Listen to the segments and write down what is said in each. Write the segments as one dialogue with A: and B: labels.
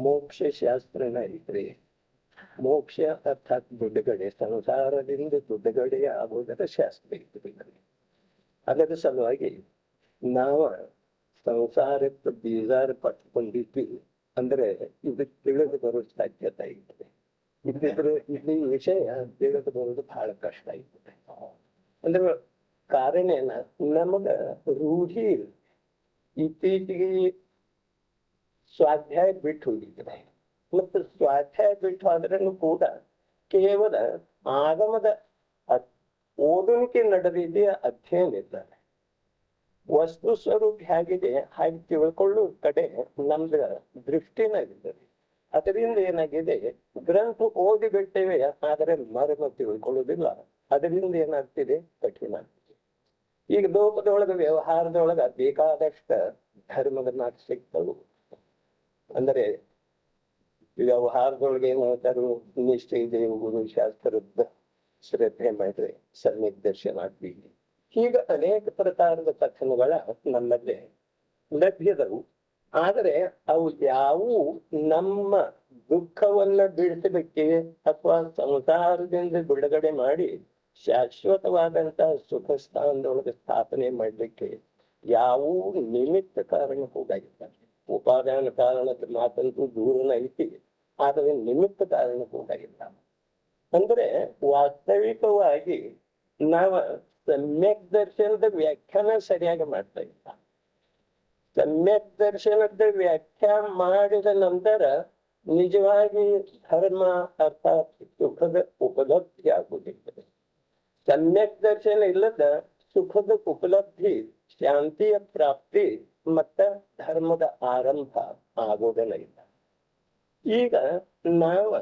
A: ಮೋಕ್ಷ ಶಾಸ್ತ್ರನ ಐತ್ರಿ. ಮೋಕ್ಷ ಅರ್ಥಾತ್ ಬಿಡುಗಡೆ, ಸಂಸಾರದಿಂದ ಬಿಡುಗಡೆ ಆಗುವುದರ ಶಾಸ್ತ್ರ ಐತ್ರಿ. ಅದರ ಸಲುವಾಗಿ ನಾವು ಸಂಸಾರಕ್ಕೆ ಬೀಜಾರ ಪಟ್ಕೊಂಡಿದ್ವಿ ಅಂದ್ರೆ ಇದು ತಿಳಿದು ಬರೋ ಸಾಧ್ಯತೆ ಐತೆ. ಇಲ್ಲಿದ್ರೆ ಇಲ್ಲಿ ವಿಷಯ ತಿಳಿದು ಬರೋದು ಬಹಳ ಕಷ್ಟ ಐತೆ. ಅಂದ್ರೆ ಕಾರಣ ಏನ, ನಮಗ ರೂಢಿ ಇತ್ತೀಚೆಗೆ ಸ್ವಾಧ್ಯಾಯ ಬಿಟ್ಟು ಹೋಗಿದ್ರೆ, ಮತ್ತು ಸ್ವಾಧ್ಯಾಯ ಬಿಟ್ಟು ಹೋದ್ರೂ ಕೂಡ ಕೇವಲ ಆಗಮದ ಓದುವಿಕೆ ನಡೆದಿದೆ, ಅಧ್ಯಯನ ಇದ್ದಾರೆ. ವಸ್ತು ಸ್ವರೂಪ ಹೇಗಿದೆ ಹಾಗೆ ತಿಳ್ಕೊಳ್ಳೋ ಕಡೆ ನಮ್ದ ದೃಷ್ಟಿನಾಗಿದ್ದಾರೆ. ಅದರಿಂದ ಏನಾಗಿದೆ, ಗ್ರಂಥ ಓದಿ ಬಿಡ್ತೇವೆ ಆದರೆ ಮರ್ಮ ತಿಳ್ಕೊಳ್ಳೋದಿಲ್ಲ. ಅದರಿಂದ ಏನಾಗ್ತಿದೆ, ಕಠಿಣ ಆಗ್ತಿದೆ. ಈಗ ಲೋಕದೊಳಗ ವ್ಯವಹಾರದೊಳಗ ಬೇಕಾದಷ್ಟ ಧರ್ಮದ ಮಾತು ಸಿಗ್ತವು. ಅಂದ್ರೆ ವ್ಯವಹಾರದೊಳಗೆ ಏನ್ ಹೇಳ್ತಾರು, ನಿಷ್ಠೆ ಇದೆ, ಗುರು ಶಾಸ್ತ್ರದ ಶ್ರದ್ಧೆ ಮಾಡಿದ್ರೆ ಸಮ್ಯಕ್ ದರ್ಶನ ಆಗ್ತೀವಿ. ಹೀಗ ಅನೇಕ ಪ್ರಕಾರದ ಕಥನಗಳ ನಮ್ಮಲ್ಲಿ ಲಭ್ಯದವು. ಆದರೆ ಅವು ಯಾವುವು ನಮ್ಮ ದುಃಖವನ್ನ ಬಿಡಿಸಲಿಕ್ಕೆ ಅಥವಾ ಸಂಸಾರದಿಂದ ಬಿಡುಗಡೆ ಮಾಡಿ ಶಾಶ್ವತವಾದಂತಹ ಸುಖ ಸ್ಥಾನದೊಳಗೆ ಸ್ಥಾಪನೆ ಮಾಡ್ಲಿಕ್ಕೆ ಯಾವುವು ನಿಮಿತ್ತ ಕಾರಣ ಹೋಗಾಗಿದ್ದಾರೆ. ಉಪಾದಾನ ಕಾರಣದ ಮಾತಂತೂ ದೂರನ ಐತಿ, ಆದರೆ ನಿಮಿತ್ತ ಕಾರಣ ಹೋಗಾಗಿಲ್ಲ. ಅಂದ್ರೆ ವಾಸ್ತವಿಕವಾಗಿ ನಾವ ಸಮ್ಯಕ್ ದರ್ಶನದ ವ್ಯಾಖ್ಯಾನ ಸರಿಯಾಗಿ ಮಾಡ್ತಾ ಇಲ್ಲ. ಸಮ್ಯಕ್ ದರ್ಶನದ ವ್ಯಾಖ್ಯಾನ ಮಾಡಿದ ನಂತರ ನಿಜವಾಗಿ ಧರ್ಮ ಅರ್ಥಾತ್ ಸುಖದ ಉಪಲಬ್ಧಿ ಆಗುವುದಿಲ್ಲ. ಸಮ್ಯಕ್ ದರ್ಶನ ಇಲ್ಲದ ಸುಖದ ಉಪಲಬ್ಧಿ, ಶಾಂತಿಯ ಪ್ರಾಪ್ತಿ ಮತ್ತ ಧರ್ಮದ ಆರಂಭ ಆಗೋದಲ್ಲ ಇಲ್ಲ. ಈಗ ನಾವು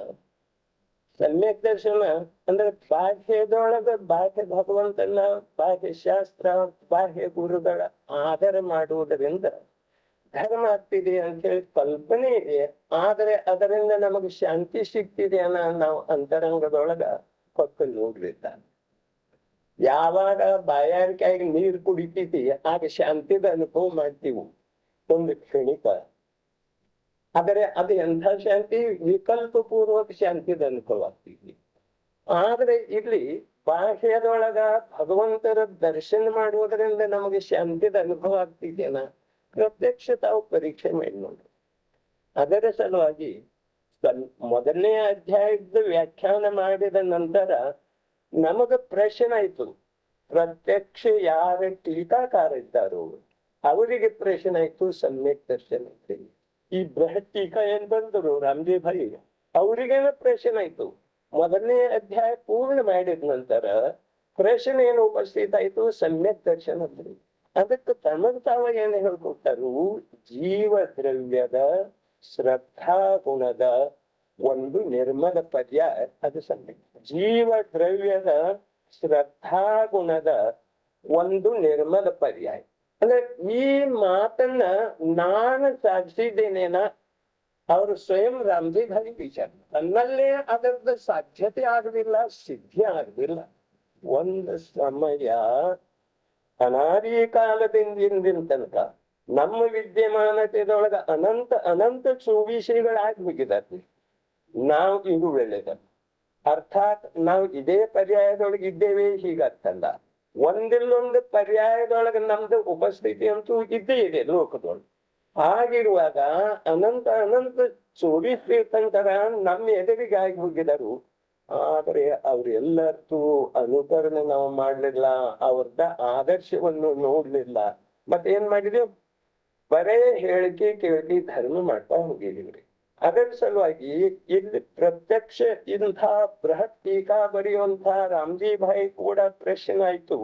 A: ಸಮ್ಯಕ್ ದರ್ಶನ ಅಂದ್ರೆ ಬಾಹ್ಯದೊಳಗ ಬಾಹ್ಯ ಭಗವಂತನ, ಬಾಹ್ಯ ಶಾಸ್ತ್ರ, ಬಾಹ್ಯ ಗುರುಗಳ ಆಧಾರ ಮಾಡುವುದರಿಂದ ಧರ್ಮ ಆಗ್ತಿದೆ ಅಂತ ಹೇಳಿ ಕಲ್ಪನೆ ಇದೆ. ಆದರೆ ಅದರಿಂದ ನಮಗೆ ಶಾಂತಿ ಸಿಗ್ತಿದೆ ಅನ್ನೋ ನಾವು ಅಂತರಂಗದೊಳಗ ಹೊತ್ತು ನೋಡ್ಲಿಲ್ಲ. ಯಾವಾಗ ಬಾಯಾರಿಕೆಯಾಗಿ ನೀರು ಕುಡಿತೀವಿ ಆಗ ಶಾಂತಿದ ಅನುಭವ ಮಾಡ್ತೀವಿ ಒಂದು ಕ್ಷಣಿಕ. ಆದರೆ ಅದು ಎಂಥ ಶಾಂತಿ, ವಿಕಲ್ಪ ಪೂರ್ವಕ ಶಾಂತಿದ ಅನುಭವ ಆಗ್ತೀವಿ. ಆದ್ರೆ ಇಲ್ಲಿ ಬಾಹ್ಯದೊಳಗ ಭಗವಂತರ ದರ್ಶನ ಮಾಡುವುದರಿಂದ ನಮಗೆ ಶಾಂತಿದ ಅನುಭವ ಆಗ್ತಿದೆಯಲ್ಲ, ಪ್ರತ್ಯಕ್ಷ ತಾವು ಪರೀಕ್ಷೆ ಮಾಡಿ ನೋಡ್ರಿ. ಅದರ ಸಲುವಾಗಿ ಮೊದಲನೇ ಅಧ್ಯಾಯದ ವ್ಯಾಖ್ಯಾನ ಮಾಡಿದ ನಂತರ ನಮಗ ಪ್ರಶ್ನೆ ಆಯ್ತು, ಪ್ರತ್ಯಕ್ಷ ಯಾರ ಟೀಕಾಕಾರ ಇದ್ದಾರೋ ಅವರಿಗೆ ಪ್ರಶ್ನೆ ಆಯ್ತು ಸಮ್ಯಕ್ ದರ್ಶನ. ಈ ಬೃಹತ್ ಟೀಕಾ ಏನ್ ಬಂದರು ರಾಮಜಿ ಭಾಯಿ, ಅವ್ರಿಗೇನ ಪ್ರಶ್ನೆ ಆಯ್ತು. ಮೊದಲನೇ ಅಧ್ಯಾಯ ಪೂರ್ಣ ಮಾಡಿದ ನಂತರ ಪ್ರಶ್ನೆ ಏನು ಉಪಸ್ಥಿತ ಆಯ್ತು, ಸಮ್ಯಕ್ ದರ್ಶನ. ಅದಕ್ಕೆ ತಮಗ್ ತಾವ ಏನ್ ಹೇಳ್ಕೊಡ್ತಾರು, ಜೀವ ದ್ರವ್ಯದ ಶ್ರದ್ಧಾ ಗುಣದ ಒಂದು ನಿರ್ಮಲ ಪರ್ಯಾಯ ಅದು ಸಮ್ಯಕ್. ಜೀವ ದ್ರವ್ಯದ ಶ್ರದ್ಧಾ ಗುಣದ ಒಂದು ನಿರ್ಮಲ ಪರ್ಯಾಯ ಅಂದ್ರೆ ಈ ಮಾತನ್ನ ನಾನು ಸಾಧಿಸಿದ್ದೇನೇನ, ಅವರು ಸ್ವಯಂ ರಾಮಜಿ ಭಾಯಿ ವಿಚಾರ. ನನ್ನಲ್ಲೇ ಅದರದ ಸಾಧ್ಯತೆ ಆಗಲಿಲ್ಲ, ಸಿದ್ಧಿ ಆಗಲಿಲ್ಲ. ಒಂದು ಸಮಯ ಅನಾದಿ ಕಾಲದಿಂದ ತನಕ ನಮ್ಮ ವಿದ್ಯಮಾನತೆದೊಳಗ ಅನಂತ ಅನಂತ ಸುವಿಷಯಗಳಾಗಿ ಹೋಗಿದ್ದಾರೆ. ನಾವು ಇದು ಒಳ್ಳೆದ ಅರ್ಥಾತ್ ನಾವು ಇದೇ ಪರ್ಯಾಯದೊಳಗೆ ಇದ್ದೇವೆ ಹೀಗರ್ಥಲ್ಲ. ಒಂದಿಲ್ಲೊಂದು ಪರ್ಯಾಯದೊಳಗೆ ನಮ್ದು ಉಪಸ್ಥಿತಿ ಅಂತೂ ಇದ್ದೇ ಇದೆ ಲೋಕದೊಳಗೆ. ಹಾಗಿರುವಾಗ ಅನಂತ ಅನಂತ ಚೋಡಿಸ್ತೀರ್ಥಂಕರ ನಮ್ಮ ಎದುರಿಗಾಗಿ ಹೋಗಿದರು. ಆದ್ರೆ ಅವ್ರೆಲ್ಲರದ್ದು ಅನುಕರಣೆ ನಾವು ಮಾಡ್ಲಿಲ್ಲ, ಅವ್ರದ ಆದರ್ಶವನ್ನು ನೋಡ್ಲಿಲ್ಲ. ಮತ್ತೆ ಏನ್ ಮಾಡಿದೆವು, ಬರೇ ಹೇಳಿಕೆ ಕೇಳಿಕೆ ಧರ್ಮ ಮಾಡ್ತಾ ಹೋಗಿದೀವ್ರಿ. ಅದರ ಸಲುವಾಗಿ ಇಲ್ಲಿ ಪ್ರತ್ಯಕ್ಷ ಇಂಥ ಬೃಹತ್ ಟೀಕಾ ಬರೆಯುವಂತಹ ರಾಮಜಿ ಭಾಯಿ ಕೂಡ ಪ್ರಶ್ನೆ ಆಯ್ತು,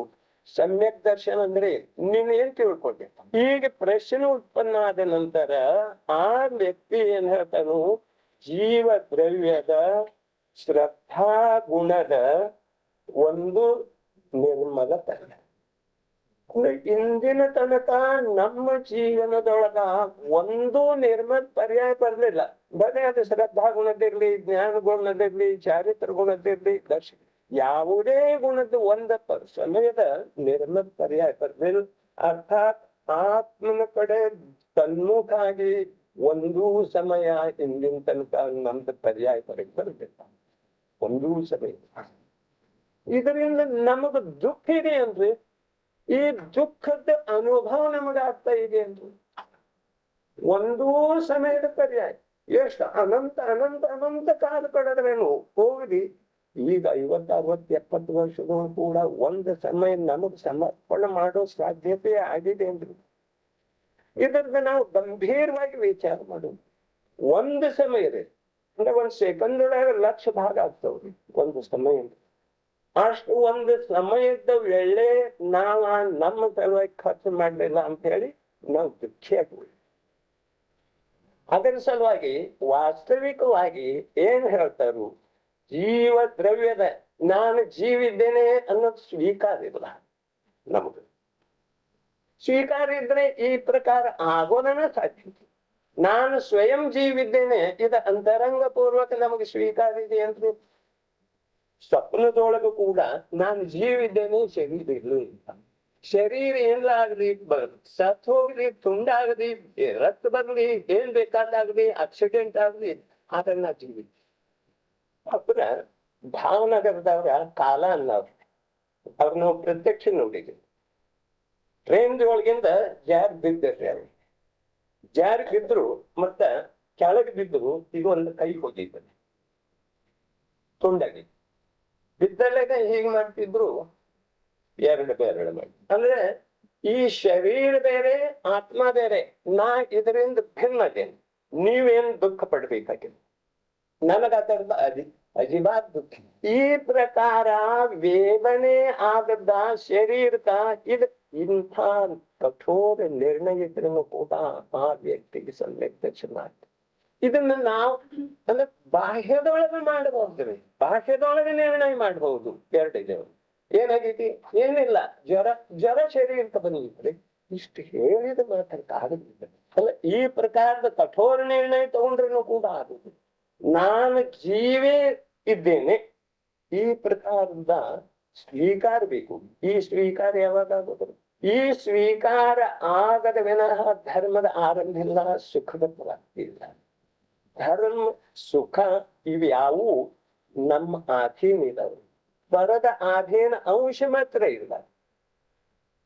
A: ಸಮ್ಯಕ್ ದರ್ಶನ ಅಂದ್ರೆ ನೀನ್ ಏನ್ ತಿಳ್ಕೊಂಡೆ. ಹೀಗೆ ಪ್ರಶ್ನೆ ಉತ್ಪನ್ನ ಆದ ನಂತರ ಆ ವ್ಯಕ್ತಿ ಏನ್ ಹೇಳ್ತಾನು, ಜೀವ ದ್ರವ್ಯದ ಶ್ರದ್ಧಾ ಗುಣದ ಒಂದು ನಿರ್ಮಲ ಪರ್ಯಾಯ. ಇಂದಿನ ತನಕ ನಮ್ಮ ಜೀವನದೊಳಗ ಒಂದು ನಿರ್ಮಲ ಪರ್ಯಾಯ ಬರ್ಲಿಲ್ಲ. ಬರೀ ಅದು ಶ್ರದ್ಧಾ ಗುಣದಿರ್ಲಿ, ಜ್ಞಾನ ಗುಣದಿರ್ಲಿ, ಚಾರಿತ್ರ ಗುಣದಿರ್ಲಿ, ದರ್ಶನ ಯಾವುದೇ ಗುಣದ ಒಂದ ಸಮಯದ ನಿರ್ಮಲ ಪರ್ಯಾಯ ಬರ್ಲಿಲ್ಲ. ಅರ್ಥಾತ್ ಆತ್ಮನ ಕಡೆ ತನ್ಮುಖಾಗಿ ಒಂದೂ ಸಮಯ ಇಂದಿನ ತನಕ ನಮ್ದು ಪರ್ಯಾಯ ಹೊರಗೆ ಬರ್ಬೇಕು. ಒಂದೂ ಸಮಯ. ಇದರಿಂದ ನಮಗ ದುಃಖ ಇದೆ ಅಂದ್ರೆ ಈ ದುಃಖದ ಅನುಭವ ನಮಗಾಗ್ತಾ ಇದೆ ಅಂದ್ರೆ ಒಂದೂ ಸಮಯದ ಪರ್ಯಾಯ. ಎಷ್ಟು ಅನಂತ ಅನಂತ ಅನಂತ ಕಾಲ ಕಳೆದ್ರೇನು ಹೋಗ್ಲಿ. ಈಗ 50, 60, 70 ವರ್ಷಗಳು ಕೂಡ ಒಂದು ಸಮಯ ನಮಗ್ ಸಮರ್ಪಣೆ ಮಾಡೋ ಸಾಧ್ಯತೆ ಆಗಿದೆ ಅಂದ್ರೆ ಇದರಿಂದ ನಾವು ಗಂಭೀರವಾಗಿ ವಿಚಾರ ಮಾಡೋದು. ಒಂದು ಸಮಯದಲ್ಲಿ ಅಂದ್ರೆ 1 ಸೆಕೆಂಡ್ ಒಳಗೆ 1,00,000 ಭಾಗ ಆಗ್ತಾವ್ರಿ ಒಂದು ಸಮಯ. ಅಷ್ಟು ಒಂದು ಸಮಯದ ವೇಳೆ ನಮ್ಮ ಸಲುವಾಗಿ ಖರ್ಚು ಮಾಡ್ಲಿಲ್ಲ ಅಂತ ಹೇಳಿ ನಾವು ದುಃಖಿ ಆಗ್ತೀವಿ. ಅದರ ಸಲುವಾಗಿ ವಾಸ್ತವಿಕವಾಗಿ ಏನ್ ಹೇಳ್ತಾರು, ಜೀವ ದ್ರವ್ಯದ ನಾನು ಜೀವಿದ್ದೇನೆ ಅನ್ನೋದು ಸ್ವೀಕಾರ ಇಲ್ಲ ನಮ್ಗೆ. ಸ್ವೀಕಾರ ಇದ್ರೆ ಈ ಪ್ರಕಾರ ಆಗೋದನ್ನ ಸಾಧ್ಯ. ನಾನು ಸ್ವಯಂ ಜೀವಿದ್ದೇನೆ ಇದು ಅಂತರಂಗ ಪೂರ್ವಕ ನಮಗೆ ಸ್ವೀಕಾರ ಇದೆ ಅಂದ್ರೆ ಸ್ವಪ್ನದೊಳಗೂ ಕೂಡ ನಾನು ಜೀವಿದ್ದೇನೆ, ಶರೀರ ಇಲ್ಲ. ಶರೀರ ಏನಾಗ್ಲಿ ಸತ್ ಹೋಗ್ಲಿ, ತುಂಡಾಗಲಿ, ರಕ್ತ ಬರ್ಲಿ, ಏನ್ ಬೇಕಾದಾಗ್ಲಿ, ಆಕ್ಸಿಡೆಂಟ್ ಆಗ್ಲಿ, ಅದನ್ನ ಜೀವಿ. ಅப்புற ಭಾವನಗರದವ್ರ ಕಾಲ ಅನ್ನವ್ರು ಅವ್ರ ನಾವು ಪ್ರತ್ಯಕ್ಷ ನೋಡಿದ್ವಿ. ಟ್ರೈನ್ ಒಳಗಿಂದ ಜಾರ್ ಬಿದ್ದಿರ್ರಿ. ಅವ್ರು ಜಾರ್ ಬಿದ್ರು ಮತ್ತ ಕೆಳಗೆ ಬಿದ್ರು. ಈಗ ಒಂದು ಕೈ ಹೋಗಿದ್ದ ತುಂಡಾಗಿ ಬಿದ್ದಲ್ಲೇನೆ ಹೀಗೆ ಮಾಡ್ತಿದ್ರು, ಎರಡು ಬೆರಳು ಮಾಡಿ. ಅಂದ್ರೆ ಈ ಶರೀರ ಬೇರೆ, ಆತ್ಮ ಬೇರೆ. ನಾ ಇದರಿಂದ ಭಿನ್ನ ಅದೇನು. ನೀವೇನ್ ದುಃಖ ಪಡ್ಬೇಕಾಗಿದೆ, ನನಗದರದ ಅಜಿಬಾತ್ ದುಃಖ. ಈ ಪ್ರಕಾರ ವೇದನೆ ಆಗದ ಶರೀರಕ ಇದು ಇಂಥ ಕಠೋರ ನಿರ್ಣಯ ಇದ್ರೂ ಕೂಡ ಆ ವ್ಯಕ್ತಿಗೆ ಸಂವೇದನೆ ಆಗ್ತದೆ. ಇದನ್ನ ನಾವು ಅಂದ್ರೆ ಬಾಹ್ಯದೊಳಗೆ ಮಾಡಬಹುದ್ರಿ, ಬಾಹ್ಯದೊಳಗೆ ನಿರ್ಣಯ ಮಾಡಬಹುದು. ಎರಡಿದೆ. ಏನಾಗೈತಿ, ಏನಿಲ್ಲ, ಜ್ವರ ಶರೀರಕ್ಕೆ ಬಂದಿದ್ರಿ, ಇಷ್ಟು ಹೇಳಿದ ಮಾತಾಡಕ್ಕಾಗದಿಲ್ಲ. ಅಲ್ಲ, ಈ ಪ್ರಕಾರದ ಕಠೋರ ನಿರ್ಣಯ ತಗೊಂಡ್ರೂ ಕೂಡ ಆಗುದು. ನಾನು ಜೀವೇ ಇದ್ದೇನೆ, ಈ ಪ್ರಕಾರದ ಸ್ವೀಕಾರ ಬೇಕು. ಈ ಸ್ವೀಕಾರ ಯಾವಾಗ ಆಗೋದು? ಈ ಸ್ವೀಕಾರ ಆಗದ ವಿನಃ ಧರ್ಮದ ಆರಂಭ ಇಲ್ಲ, ಸುಖದ ಪ್ರಾಪ್ತಿ ಇಲ್ಲ. ಧರ್ಮ ಸುಖ ಇವ್ಯಾವು ನಮ್ಮ ಅಧೀನ ಇದಾವೆ, ಪರದ ಅಧೀನ ಅಂಶ ಮಾತ್ರ ಇಲ್ಲ.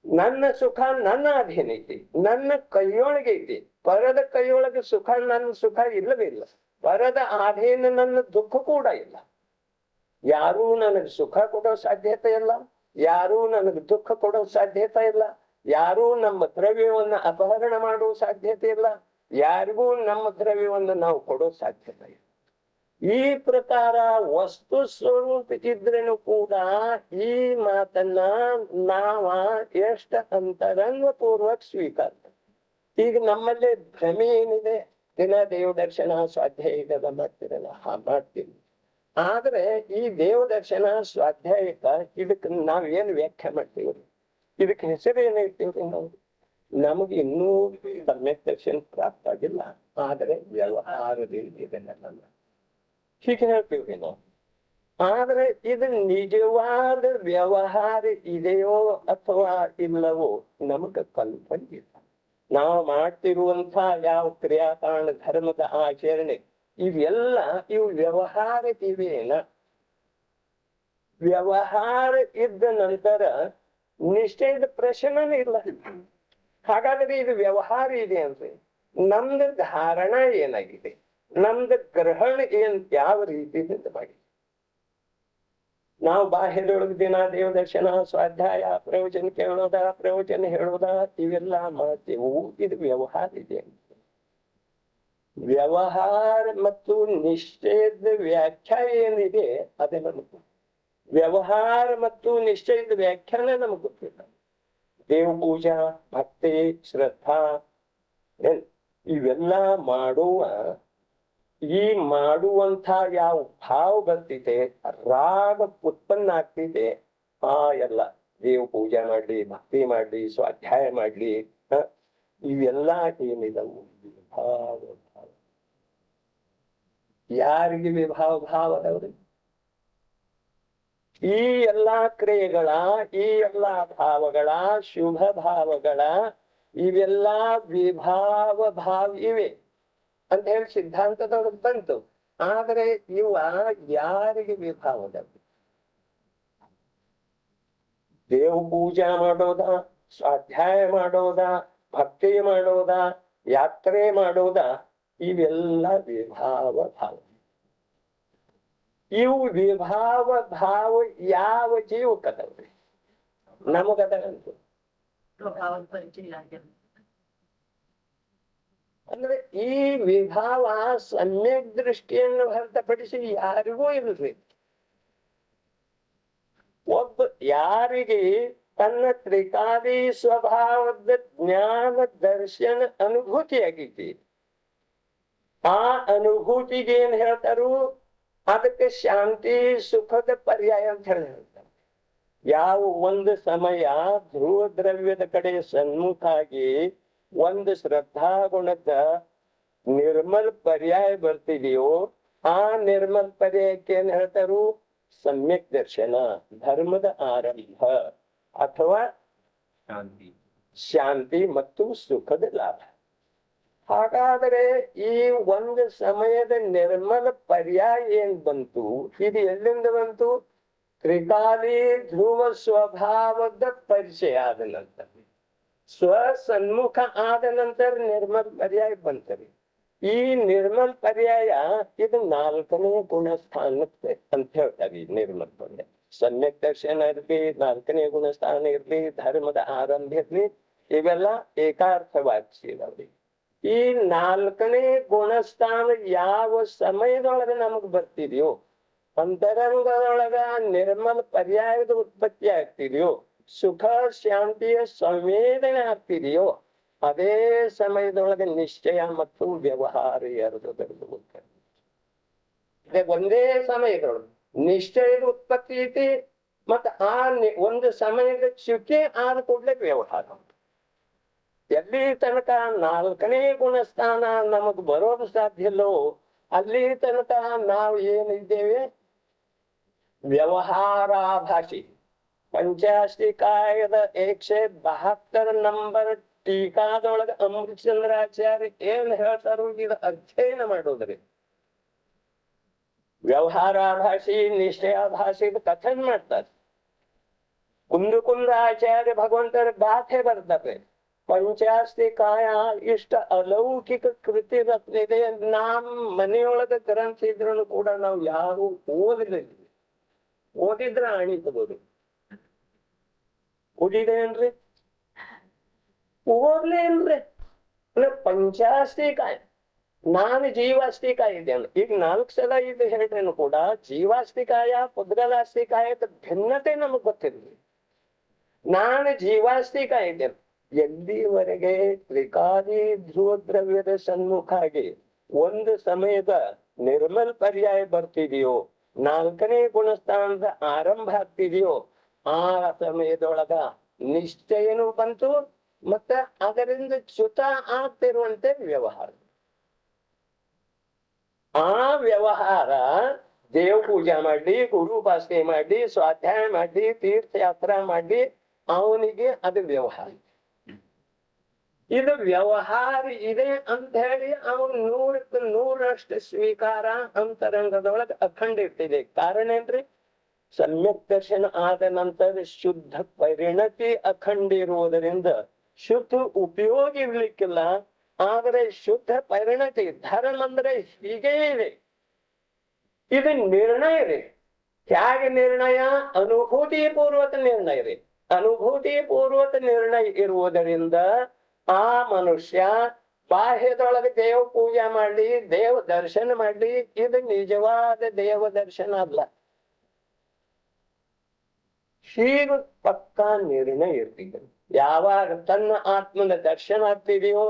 A: ನನ್ನ ಸುಖ ನನ್ನ ಅಧೀನ ಐತಿ, ನನ್ನ ಕೈಯೊಳಗೆ ಐತಿ. ಪರದ ಕೈಯೊಳಗೆ ಸುಖ ನನ್ನ ಸುಖ ಇಲ್ಲವೇ ಇಲ್ಲ. ಪರದ ಅಧೀನ ನನ್ನ ದುಃಖ ಕೂಡ ಇಲ್ಲ. ಯಾರೂ ನನಗೆ ಸುಖ ಕೊಡೋ ಸಾಧ್ಯತೆ ಇಲ್ಲ, ಯಾರೂ ನನಗೆ ದುಃಖ ಕೊಡೋ ಸಾಧ್ಯತೆ ಇಲ್ಲ. ಯಾರೂ ನಮ್ಮ ದ್ರವ್ಯವನ್ನ ಅಪಹರಣ ಮಾಡುವ ಸಾಧ್ಯತೆ ಇಲ್ಲ, ಯಾರಿಗೂ ನಮ್ಮ ದ್ರವ್ಯವನ್ನು ನಾವು ಕೊಡೋ ಸಾಧ್ಯತೆ ಇಲ್ಲ. ಈ ಪ್ರಕಾರ ವಸ್ತು ಸ್ವರೂಪ ಇದ್ರೇನು ಕೂಡ ಈ ಮಾತನ್ನ ನಾವ ಎಷ್ಟ ಅಂತರಂಗ ಪೂರ್ವಕ ಸ್ವೀಕಾರ. ಈಗ ನಮ್ಮಲ್ಲಿ ಭ್ರಮೆ ಏನಿದೆ, ದಿನ ದೇವ ದರ್ಶನ ಸ್ವಾಧ್ಯಾಯ ಮಾಡ್ತಿರಲ್ಲ, ಮಾಡ್ತೀವಿ. ಆದ್ರೆ ಈ ದೇವ ದರ್ಶನ ಸ್ವಾಧ್ಯಾಯಕ ಇದಕ್ಕೆ ನಾವೇನು ವ್ಯಾಖ್ಯೆ ಮಾಡ್ತೀವಿ, ಇದಕ್ಕೆ ಹೆಸರು ಏನಿರ್ತೀವಿ ನಾವು? ನಮಗೆ ಇನ್ನೂ ಸಮ್ಯಕ್ ದರ್ಶನ ಪ್ರಾಪ್ತ ಆಗಿಲ್ಲ, ಆದರೆ ವ್ಯವಹಾರದಿಂದ ಇದನ್ನೆಲ್ಲ ಹೀಗೆ ಹೇಳ್ತೀವಿ ನಾವು. ಆದ್ರೆ ಇದು ನಿಜವಾದ ವ್ಯವಹಾರ ಇದೆಯೋ ಅಥವಾ ಇಲ್ಲವೋ ನಮಗ ಕಲ್ಪನೆ ಇಲ್ಲ. ನಾವು ಮಾಡ್ತಿರುವಂತ ಯಾವ ಕ್ರಿಯಾಕಾರಣ, ಧರ್ಮದ ಆಚರಣೆ ಇವೆಲ್ಲ ಇವು ವ್ಯವಹಾರ ಇವೇನ? ವ್ಯವಹಾರ ಇದ್ದ ನಂತರ ನಿಶ್ಚಯದ ಪ್ರಶ್ನೆ ಇಲ್ಲ. ಹಾಗಾದ್ರೆ ಇದು ವ್ಯವಹಾರ ಇದೆ ಅಂದ್ರೆ ನಮ್ದು ಧಾರಣ ಏನಾಗಿದೆ, ನಮ್ದು ಗ್ರಹಣ ಯಾವ ರೀತಿಯಿಂದ ಮಾಡಿ ನಾವು ಬಾಹ್ಯದೊಳಗೆ ದಿನ ದೇವ ದರ್ಶನ ಸ್ವಾಧ್ಯಾಯ ಪ್ರವಚನ ಕೇಳೋದ, ಪ್ರವಚನ ಹೇಳೋದ, ಇವೆಲ್ಲ ಮಾಡ್ತೇವು. ಇದು ವ್ಯವಹಾರ ಇದೆ. ವ್ಯವಹಾರ ಮತ್ತು ನಿಶ್ಚಯದ ವ್ಯಾಖ್ಯಾ ಏನಿದೆ ಅದೇ ನಮಗೆ. ವ್ಯವಹಾರ ಮತ್ತು ನಿಶ್ಚಯದ ವ್ಯಾಖ್ಯಾನ ನಮಗೆ ಗೊತ್ತಿಲ್ಲ. ದೇವ ಪೂಜಾ, ಭಕ್ತಿ, ಶ್ರದ್ಧಾ ಇವೆಲ್ಲ ಮಾಡುವ ಈ ಮಾಡುವಂತ ಯಾವ ಭಾವ ಬರ್ತಿದೆ, ರಾಗ ಉತ್ಪನ್ನ ಆಗ್ತಿದೆ, ಆ ಎಲ್ಲ ದೇವ ಪೂಜೆ ಮಾಡ್ಲಿ, ಭಕ್ತಿ ಮಾಡ್ಲಿ, ಸ್ವಾಧ್ಯಾಯ ಮಾಡ್ಲಿ, ಇವೆಲ್ಲ ಏನಿದವು ವಿಭಾವ ಭಾವ. ಯಾರಿಗೆ ವಿಭಾವ ಭಾವ ಅದಾವ್ರಿ? ಈ ಎಲ್ಲಾ ಕ್ರಿಯೆಗಳ, ಈ ಎಲ್ಲಾ ಭಾವಗಳ, ಶುಭ ಭಾವಗಳ ಇವೆಲ್ಲ ವಿಭಾವ ಭಾವ ಇವೆ. ಅಂತ ಹೇಳಿ ಸಿದ್ಧಾಂತದೊಳಗೆ ಬಂತು. ಆದ್ರೆ ಇವ ಯಾರಿಗೆ ವಿಭಾವದ? ದೇವ್ ಪೂಜಾ ಮಾಡೋದ, ಸ್ವಾಧ್ಯಾಯ ಮಾಡೋದ, ಭಕ್ತಿ ಮಾಡೋದ, ಯಾತ್ರೆ ಮಾಡೋದ, ಇವೆಲ್ಲ ವಿಭಾವ ಭಾವ. ಇವು ವಿಭಾವ ಭಾವ ಯಾವ ಜೀವಕ್ಕದವ್ರಿ? ನಮಗದಂತು. ಅಂದ್ರೆ ಈ ವಿಭಾವ ಸಮ್ಯಕ್ ದೃಷ್ಟಿಯನ್ನು ಹೊರತುಪಡಿಸಿ ಯಾರಿಗೂ ಇಲ್ರಿ. ಒಬ್ಬ ಯಾರಿಗೆ ತನ್ನ ತ್ರಿಕಾಲಿ ಸ್ವಭಾವದ ಜ್ಞಾನ ದರ್ಶನ ಅನುಭೂತಿ ಆಗೈತಿ, ಆ ಅನುಭೂತಿಗೆ ಏನ್ ಹೇಳ್ತಾರು? ಅದಕ್ಕೆ ಶಾಂತಿ ಸುಖದ ಪರ್ಯಾಯ ಅಂತ ಹೇಳ್ತಾರೆ. ಯಾವ ಒಂದು ಸಮಯ ಧ್ರುವ ದ್ರವ್ಯದ ಕಡೆ ಸನ್ಮುಖಾಗಿ ಒಂದು ಶ್ರದ್ಧಾ ಗುಣದ ನಿರ್ಮಲ್ ಪರ್ಯಾಯ ಬರ್ತಿದೆಯೋ, ಆ ನಿರ್ಮಲ್ ಪರ್ಯಾಯಕ್ಕೆ ಏನ್ ಹೇಳ್ತಾರು? ಸಮ್ಯಕ್ ದರ್ಶನ, ಧರ್ಮದ ಆರಂಭ ಅಥವಾ ಶಾಂತಿ ಮತ್ತು ಸುಖದ ಲಾಭ. ಹಾಗಾದರೆ ಈ ಒಂದು ಸಮಯದ ನಿರ್ಮಲ ಪರ್ಯಾಯ ಏನ್ ಬಂತು, ಇದು ಎಲ್ಲಿಂದ ಬಂತು? ತ್ರಿಕಾಲಿ ಧ್ರುವ ಸ್ವಭಾವದ ಪರಿಚಯ ಆದ ನಂತರ, ಸ್ವಸನ್ಮುಖ ಆದ ನಂತರ ನಿರ್ಮಲ್ ಪರ್ಯಾಯ ಬಂತರಿ. ಈ ನಿರ್ಮಲ್ ಪರ್ಯಾಯ ಇದು 4ನೇ ಗುಣಸ್ಥಾನಕ್ಕೆ ಅಂತ ಹೇಳ್ತಾರೆ. ಈ ನಿರ್ಮಲ್ ಪರ್ಯಾಯ ಸಮ್ಯಕ್ ದರ್ಶನ ಇರ್ಲಿ, 4ನೇ ಗುಣಸ್ಥಾನ ಇರ್ಲಿ, ಧರ್ಮದ ಆರಂಭ ಇರ್ಲಿ, ಇವೆಲ್ಲ ಏಕಾರ್ಥವಾಗ್ಸಿದವ್ರಿ. ಈ 4ನೇ ಗುಣಸ್ಥಾನ ಯಾವ ಸಮಯದೊಳಗೆ ನಮಗ್ ಬರ್ತಿದೆಯೋ, ಅಂತರಂಗದೊಳಗ ನಿರ್ಮಲ ಪರ್ಯಾಯದ ಉತ್ಪತ್ತಿ ಆಗ್ತಿದೆಯೋ, ಸುಖ ಶಾಂತಿಯ ಸಂವೇದನೆ ಆಗ್ತಿದೆಯೋ, ಅದೇ ಸಮಯದೊಳಗೆ ನಿಶ್ಚಯ ಮತ್ತು ವ್ಯವಹಾರ ಎರಡು ಬೆಳೆದು ಒಂದೇ ಸಮಯದೊಳಗೆ ನಿಶ್ಚಯದ ಉತ್ಪತ್ತಿ ಐತಿ, ಮತ್ತ ಆ ಒಂದು ಸಮಯದ ಚ್ಯುತಿ ಆದ ಕೂಡಲೇ ವ್ಯವಹಾರ. ಎಲ್ಲಿ ತನಕ 4ನೇ ಗುಣಸ್ಥಾನ ನಮಗ್ ಬರೋದು ಸಾಧ್ಯ ಇಲ್ಲೋ, ಅಲ್ಲಿ ತನಕ ನಾವು ಏನಿದ್ದೇವೆ? ವ್ಯವಹಾರಾಭಾಷಿ. ಪಂಚಾಷ್ಟಿಕಾಯದ 172 ನಂಬರ್ ಟೀಕಾದೊಳಗ ಅಮೃತಚಂದ್ರಾಚಾರ್ಯ ಏನ್ ಹೇಳ್ತಾರೋ ಇದು ಅಧ್ಯಯನ ಮಾಡೋದ್ರಿ. ವ್ಯವಹಾರಾಭಾಷಿ, ನಿಶ್ಚಯಾಭಾಷಿ ಕಥನ್ ಮಾಡ್ತಾರೆ. ಕುಂದ ಆಚಾರ್ಯ ಭಗವಂತರ ಗಾಥೆ ಬರ್ತಾರೆ. ಪಂಚಾಸ್ತಿಕಾಯ ಇಷ್ಟ ಅಲೌಕಿಕ ಕೃತಿ ರತ್ನಿದೆ. ನಮ್ ಮನೆಯೊಳಗ ಗ್ರಂಥ ಇದ್ರು ಕೂಡ ನಾವು ಯಾರು ಓದಲಿಲ್ಲ. ಓದಿದ್ರ ಅಣಿತಬೋದು. ಓದಿದೇನ್ರಿ? ಓದ್ಲೇ ಇಲ್ರಿ. ಪಂಚಾಸ್ತಿಕಾಯ, ನಾನು ಜೀವಾಸ್ತಿಕಾಯ ಇದ್ದೇನೆ. ಈಗ 4 ಸಲ ಇದು ಹೇಳ್ರೇನು ಕೂಡ ಜೀವಾಸ್ತಿಕಾಯ ಪುದ್ಗಲಾಸ್ತಿಕಾಯದ ಭಿನ್ನತೆ ನಮಗ್ ಗೊತ್ತಿರ್ಲಿ. ನಾನು ಜೀವಾಸ್ತಿಕಾಯ ಇದ್ದೇನೆ. ಎಲ್ಲಿವರೆಗೆ ತ್ರಿಕಾಲಿ ಧ್ರುವ ದ್ರವ್ಯದ ಸನ್ಮುಖಾಗಿ ಒಂದು ಸಮಯದ ನಿರ್ಮಲ್ ಪರ್ಯಾಯ ಬರ್ತಿದೆಯೋ, 4ನೇ ಗುಣಸ್ಥಾನದ ಆರಂಭ ಆಗ್ತಿದೆಯೋ, ಆ ಸಮಯದೊಳಗ ನಿಶ್ಚಯನೂ ಬಂತು, ಮತ್ತ ಅದರಿಂದ ಚ್ಯುತ ಆಗ್ತಿರುವಂತೆ ವ್ಯವಹಾರ. ಆ ವ್ಯವಹಾರ ದೇವ್ ಪೂಜಾ ಮಾಡ್ಲಿ, ಗುರು ಉಪಾಸನೆ ಮಾಡ್ಲಿ, ಸ್ವಾಧ್ಯಾಯ ಮಾಡ್ಲಿ, ತೀರ್ಥಯಾತ್ರಾ ಮಾಡ್ಲಿ, ಅವನಿಗೆ ಅದು ವ್ಯವಹಾರ. ಇದು ವ್ಯವಹಾರ ಇದೆ ಅಂತ ಹೇಳಿ ಅವನು 100ಕ್ಕೆ 100ರಷ್ಟು ಸ್ವೀಕಾರ ಅಂತರಂಗದೊಳಗೆ ಅಖಂಡ ಇರ್ತಿದೆ. ಕಾರಣ ಏನ್ರಿ? ಸಮ್ಯಕ್ ದರ್ಶನ ಆದ ನಂತರ ಶುದ್ಧ ಪರಿಣತಿ ಅಖಂಡ ಇರುವುದರಿಂದ ಶುದ್ಧ ಉಪಯೋಗ ಇರ್ಲಿಕ್ಕಿಲ್ಲ. ಆದ್ರೆ ಶುದ್ಧ ಪರಿಣತಿ ಧರ್ಮ ಅಂದ್ರೆ ಹೀಗೇ ಇದೆ. ಇದು ನಿರ್ಣಯ ರೀ. ಹೇಗೆ ನಿರ್ಣಯ? ಅನುಭೂತಿ ಪೂರ್ವಕ ನಿರ್ಣಯ ರೀ. ಅನುಭೂತಿ ಪೂರ್ವಕ ನಿರ್ಣಯ ಇರುವುದರಿಂದ ಆ ಮನುಷ್ಯ ಬಾಹ್ಯದೊಳಗೆ ದೇವ ಪೂಜೆ ಮಾಡ್ಲಿ, ದೇವ ದರ್ಶನ ಮಾಡ್ಲಿ, ಇದು ನಿಜವಾದ ದೇವ ದರ್ಶನ ಅಲ್ಲ. ಹೀಗ ಪಕ್ಕಾ ನಿರ್ಣಯ ಇರ್ತಿದೆ. ಯಾವಾಗ ತನ್ನ ಆತ್ಮನ ದರ್ಶನ ಆಗ್ತಿದೆಯೋ,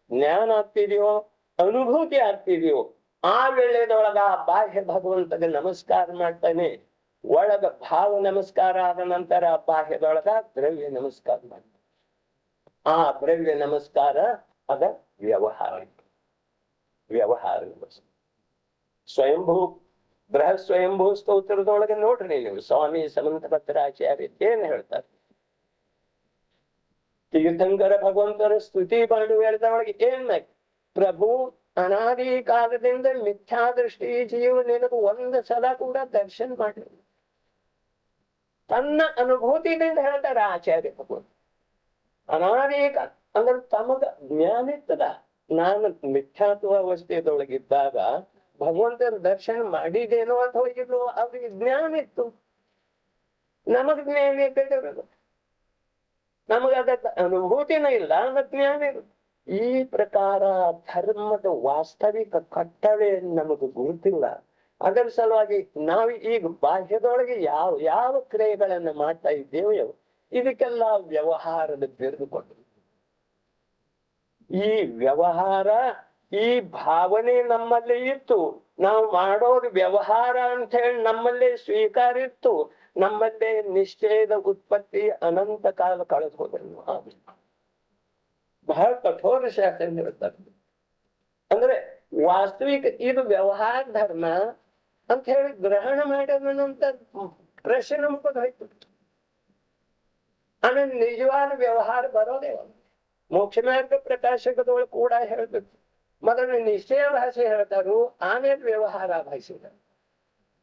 A: ಜ್ಞಾನ ಆಗ್ತಿದೆಯೋ, ಅನುಭೂತಿ ಆಗ್ತಿದೆಯೋ, ಆ ವೇಳೆದೊಳಗ ಬಾಹ್ಯ ಭಗವಂತಗೆ ನಮಸ್ಕಾರ ಮಾಡ್ತಾನೆ. ಒಳಗ ಭಾವ ನಮಸ್ಕಾರ ಆದ ನಂತರ ಬಾಹ್ಯದೊಳಗ ದ್ರವ್ಯ ನಮಸ್ಕಾರ ಮಾಡ್ತಾನೆ. ಆ ದ್ರವ್ಯ ನಮಸ್ಕಾರ ಅದ ವ್ಯವಹಾರ. ಸ್ವಯಂಭೂ ಬೃಹತ್ ಸ್ವಯಂಭೂ ಸ್ತೋತ್ರದೊಳಗೆ ನೋಡ್ರಿ ನೀವು, ಸ್ವಾಮಿ ಸಮಂತಭದ್ರಾಚಾರ್ಯ ಏನ್ ಹೇಳ್ತಾರೆ? ತೀರ್ಥಂಕರ ಭಗವಂತರ ಸ್ತುತಿ ಮಾಡುವ ಹೇಳಿದೊಳಗೆ ಏನ್ ಪ್ರಭು ಅನಾದಿ ಕಾಲದಿಂದ ಮಿಥ್ಯಾದೃಷ್ಟಿ ಜೀವ ನಿನಗೆ ಒಂದು ಸಲ ಕೂಡ ದರ್ಶನ ಮಾಡಲಿಲ್ಲ. ತನ್ನ ಅನುಭೂತಿಯಿಂದ ಹೇಳ್ತಾರೆ ಆಚಾರ್ಯ ಭಗವಂತ. ಅನಾದಿ ಕಾಲ ಅಂದ್ರೆ ತಮಗ ಜ್ಞಾನ ಇರ್ತದ. ನಾನು ಮಿಥ್ಯಾತ್ವ ಅವಸ್ಥೆಯದೊಳಗಿದ್ದಾಗ ಭಗವಂತನ ದರ್ಶನ ಮಾಡಿದೇನೋ ಅಂತ ಹೋಗಿದ್ಲು, ಅವ್ರಿಗೆ ಜ್ಞಾನ ಇತ್ತು. ನಮಗ್ ಜ್ಞಾನ ಇದ್ದಿರೋದು, ನಮಗದ ಅನುಭೂತಿನ ಇಲ್ಲ, ಜ್ಞಾನ ಇರುತ್ತೆ. ಈ ಪ್ರಕಾರ ಧರ್ಮದ ವಾಸ್ತವಿಕ ಕಟ್ಟಳೆ ನಮಗೆ ಗುರುತಿಲ್ಲ. ಅದರ ಸಲುವಾಗಿ ನಾವು ಈಗ ಬಾಹ್ಯದೊಳಗೆ ಯಾವ ಕ್ರಿಯೆಗಳನ್ನ ಮಾಡ್ತಾ ಇದ್ದೇವೆಯೋ ಇದಕ್ಕೆಲ್ಲ ವ್ಯವಹಾರದ ಬಿರುದು ಕೊಟ್ಟು, ಈ ವ್ಯವಹಾರ ಈ ಭಾವನೆ ನಮ್ಮಲ್ಲಿ ಇತ್ತು. ನಾವು ಮಾಡೋದು ವ್ಯವಹಾರ ಅಂತ ಹೇಳಿ ನಮ್ಮಲ್ಲೇ ಸ್ವೀಕಾರ ಇತ್ತು. ನಮ್ಮಲ್ಲೇ ನಿಶ್ಚಯದ ಉತ್ಪತ್ತಿ ಅನಂತ ಕಾಲ ಕಳೆದು ಹೋದನ್ನು ಬಹಳ ಕಠೋರ ಶಾಸ್ತ್ರ ಹೇಳ್ತಾರೆ. ಅಂದ್ರೆ ವಾಸ್ತವಿಕ ಇದು ವ್ಯವಹಾರ ಧರ್ಮ ಅಂತ ಹೇಳಿ ಗ್ರಹಣ ಮಾಡಿದ ನಂತರ ಪ್ರಶ್ನೆ ಮುಗಿದು ಹೋಯ್ತು. ಆಮೇಲೆ ನಿಜವಾದ ವ್ಯವಹಾರ ಬರೋದೇ ಮೋಕ್ಷ ಮಾರ್ಗ ಪ್ರಕಾಶಕದೊಳಗೆ ಕೂಡ ಹೇಳ್ಬೇಕು. ಮೊದಲು ನಿಶ್ಚಯ ಭಾಷೆ ಹೇಳ್ತಾರು, ಆಮೇಲೆ ವ್ಯವಹಾರ ಭಾಷೆ.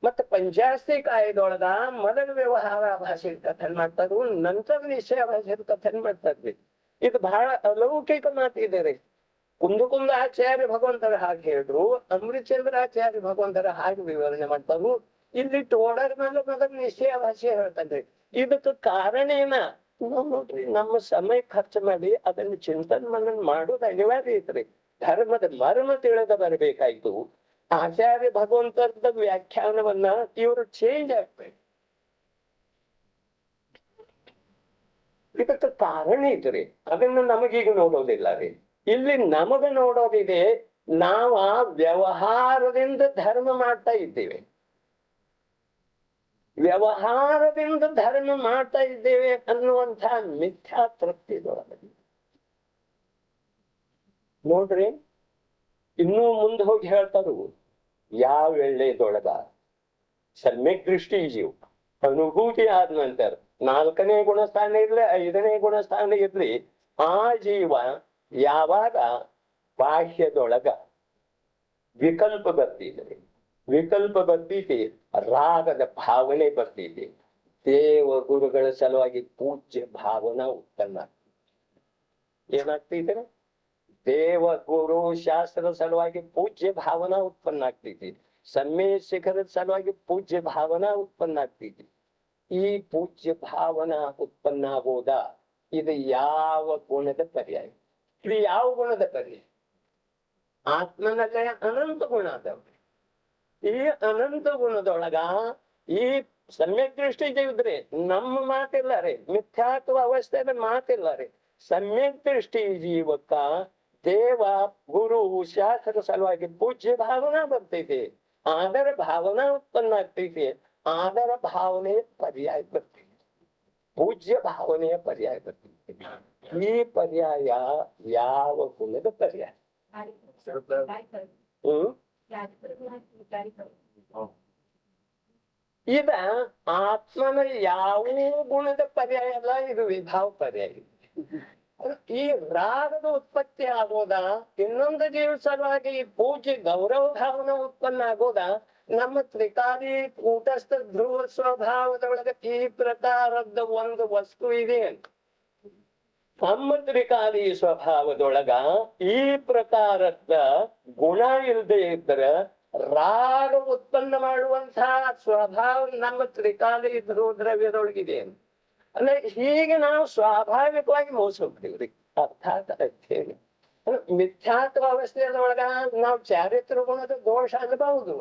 A: ಮತ್ತೆ ಪಂಚಾಸ್ತಿ ಕಾಯ್ದೊಳಗ ಮೊದಲು ವ್ಯವಹಾರ ಭಾಷೆ ಕಥನ್ ಮಾಡ್ತಾರು, ನಂತರ ನಿಶ್ಚಯ ಭಾಷೆ ಕಥನ್ ಮಾಡ್ತಾರ್ರಿ. ಇದು ಬಹಳ ಅಲೌಕಿಕ ಮಾತಿದೆ ರೀ. ಕುಂದ ಆಚಾರ್ಯ ಭಗವಂತರ ಹಾಗೆ ಹೇಳಿದ್ರು, ಅಮೃತಚಂದ್ರಾಚಾರ್ಯ ಭಗವಂತರ ಹಾಗೆ ವಿವರಣೆ ಮಾಡ್ತಾರು. ಇಲ್ಲಿ ಟೋಡರ್ ಮೇಲೆ ಮೊದಲು ನಿಶ್ಚಯ ಭಾಷೆ ಹೇಳ್ತಾನ್ರಿ. ಇದಕ್ಕೆ ಕಾರಣ ಏನ? ನೋಡ್ರಿ, ನಮ್ಮ ಸಮಯ ಖರ್ಚು ಮಾಡಿ ಅದನ್ನು ಚಿಂತನೆ ಮನನ ಮಾಡೋದು ಅನಿವಾರ್ಯ ಐತ್ರಿ. ಧರ್ಮದ ಮರ್ಮ ತಿಳಿದ ಬರಬೇಕಾಯ್ತು. ಆಚಾರ್ಯ ಭಗವಂತರದ ವ್ಯಾಖ್ಯಾನವನ್ನ ಇವರು ಚೇಂಜ್ ಆಗ್ಬೇಕು. ಇದಕ್ಕೆ ಕಾರಣ ಐತ್ರಿ, ಅದನ್ನ ನಮಗೀಗ ನೋಡೋದಿಲ್ಲ ರೀ. ಇಲ್ಲಿ ನಮಗ ನೋಡೋದಿದೆ, ನಾವ ವ್ಯವಹಾರದಿಂದ ಧರ್ಮ ಮಾಡ್ತಾ ಇದ್ದೇವೆ. ವ್ಯವಹಾರದಿಂದ ಧರ್ಮ ಮಾಡ್ತಾ ಇದ್ದೇವೆ ಅನ್ನುವಂಥ ಮಿಥ್ಯಾ ತೃಪ್ತಿದೊಳಗೆ ನೋಡ್ರಿ. ಇನ್ನೂ ಮುಂದೆ ಹೋಗಿ ಹೇಳ್ತಾರು, ಯಾವ ಎಳ್ಳೆದೊಳಗ ಸಮ್ಯಕ್ ದೃಷ್ಟಿ ಜೀವ ಅನುಭೂತಿ ಆದ ನಂತರ 4ನೇ ಗುಣಸ್ಥಾನ ಇರ್ಲಿ 5ನೇ ಗುಣಸ್ಥಾನ ಇರ್ಲಿ, ಆ ಜೀವ ಯಾವಾಗ ಬಾಹ್ಯದೊಳಗ ವಿಕಲ್ಪ ಬರ್ತಿದೆ, ವಿಕಲ್ಪ ಬರ್ತಿದೆ, ರಾಗದ ಭಾವನೆ ಬರ್ತಿದೆ, ದೇವ ಗುರುಗಳ ಸಲುವಾಗಿ ಪೂಜ್ಯ ಭಾವನಾ ಉತ್ಪನ್ನ ಏನಾಗ್ತಿದೆ? ದೇವ ಗುರು ಶಾಸ್ತ್ರದ ಸಲುವಾಗಿ ಪೂಜ್ಯ ಭಾವನಾ ಉತ್ಪನ್ನ ಆಗ್ತೈತಿ. ಸಮ್ಯ ಶಿಖರದ ಸಲುವಾಗಿ ಪೂಜ್ಯ ಭಾವನಾ ಉತ್ಪನ್ನ ಆಗ್ತೈತಿ. ಈ ಪೂಜ್ಯ ಭಾವನಾ ಉತ್ಪನ್ನ ಆಗೋದ ಇದು ಯಾವ ಗುಣದ ಪರ್ಯಾಯ? ಇದು ಯಾವ ಗುಣದ ಪರ್ಯಾಯ? ಆತ್ಮನಲ್ಲೇ ಅನಂತ ಗುಣ ಅದಾವ್ರಿ. ಈ ಅನಂತ ಗುಣದೊಳಗ ಈ ಸಮ್ಯಕ್ ದೃಷ್ಟಿ ಇದ್ರೆ ನಮ್ಮ ಮಾತಿಲ್ಲ ರೀ, ಮಿಥ್ಯಾತ್ವ ಅವಸ್ಥೆದ ಮಾತಿಲ್ಲ ರೀ. ಸಮ್ಯಕ್ ದೃಷ್ಟಿ ಜೀವಕ್ಕ ದೇವ ಗುರು ಶಾಸ್ತ್ರ ಸಲುವಾಗಿ ಪೂಜ್ಯ ಭಾವನಾ ಬರ್ತೈತಿ. ಆದರ ಭಾವನಾ ಉತ್ಪನ್ನ ಆಗ್ತೈತಿ. ಆದರ ಭಾವನೆಯ ಪರ್ಯಾಯ ಬರ್ತೈತಿ, ಪೂಜ್ಯ ಭಾವನೆಯ ಪರ್ಯಾಯ ಬರ್ತೈತಿ. ಈ ಪರ್ಯಾಯ ಯಾವ ಗುಣದ ಪರ್ಯಾಯ? ಇದ ಆತ್ಮನ ಯಾವ ಗುಣದ ಪರ್ಯಾಯ ಅಲ್ಲ, ಇದು ವಿಭಾವ ಪರ್ಯಾಯ. ಈ ರಾಗದ ಉತ್ಪತ್ತಿ ಆಗೋದ ಇನ್ನೊಂದು ಜೀವ ಸಲುವಾಗಿ ಪೂಜ್ಯ ಗೌರವ ಭಾವನ ಉತ್ಪನ್ನ ಆಗೋದ ನಮ್ಮ ತ್ರಿಕಾಲಿ ಕೂಟಸ್ಥ ಧ್ರುವ ಸ್ವಭಾವದೊಳಗೆ ಈ ಪ್ರಕಾರದ ಒಂದು ವಸ್ತು ಇದೆ. ನಮ್ಮ ತ್ರಿಕಾಲಿ ಸ್ವಭಾವದೊಳಗ ಈ ಪ್ರಕಾರದ ಗುಣ ಇಲ್ಲದೆ ಇದ್ರ ರಾಗ ಉತ್ಪನ್ನ ಮಾಡುವಂತಹ ಸ್ವಭಾವ ನಮ್ಮ ತ್ರಿಕಾಲಿ ಧ್ರುವ ದ್ರವ್ಯದೊಳಗಿದೆ. ಅಂದ್ರೆ ಹೀಗೆ ನಾವು ಸ್ವಾಭಾವಿಕವಾಗಿ ಮೋಸ ಹೋಗ್ತೀವ್ರಿ. ಅರ್ಥಾತ್ ಹೇಳಿ ಮಿಥ್ಯಾತ್ವ ಅವಸ್ಥೆಯೊಳಗ ನಾವು ಚಾರಿತ್ರ ಗುಣದ ದೋಷ ಅನ್ಬಹುದು.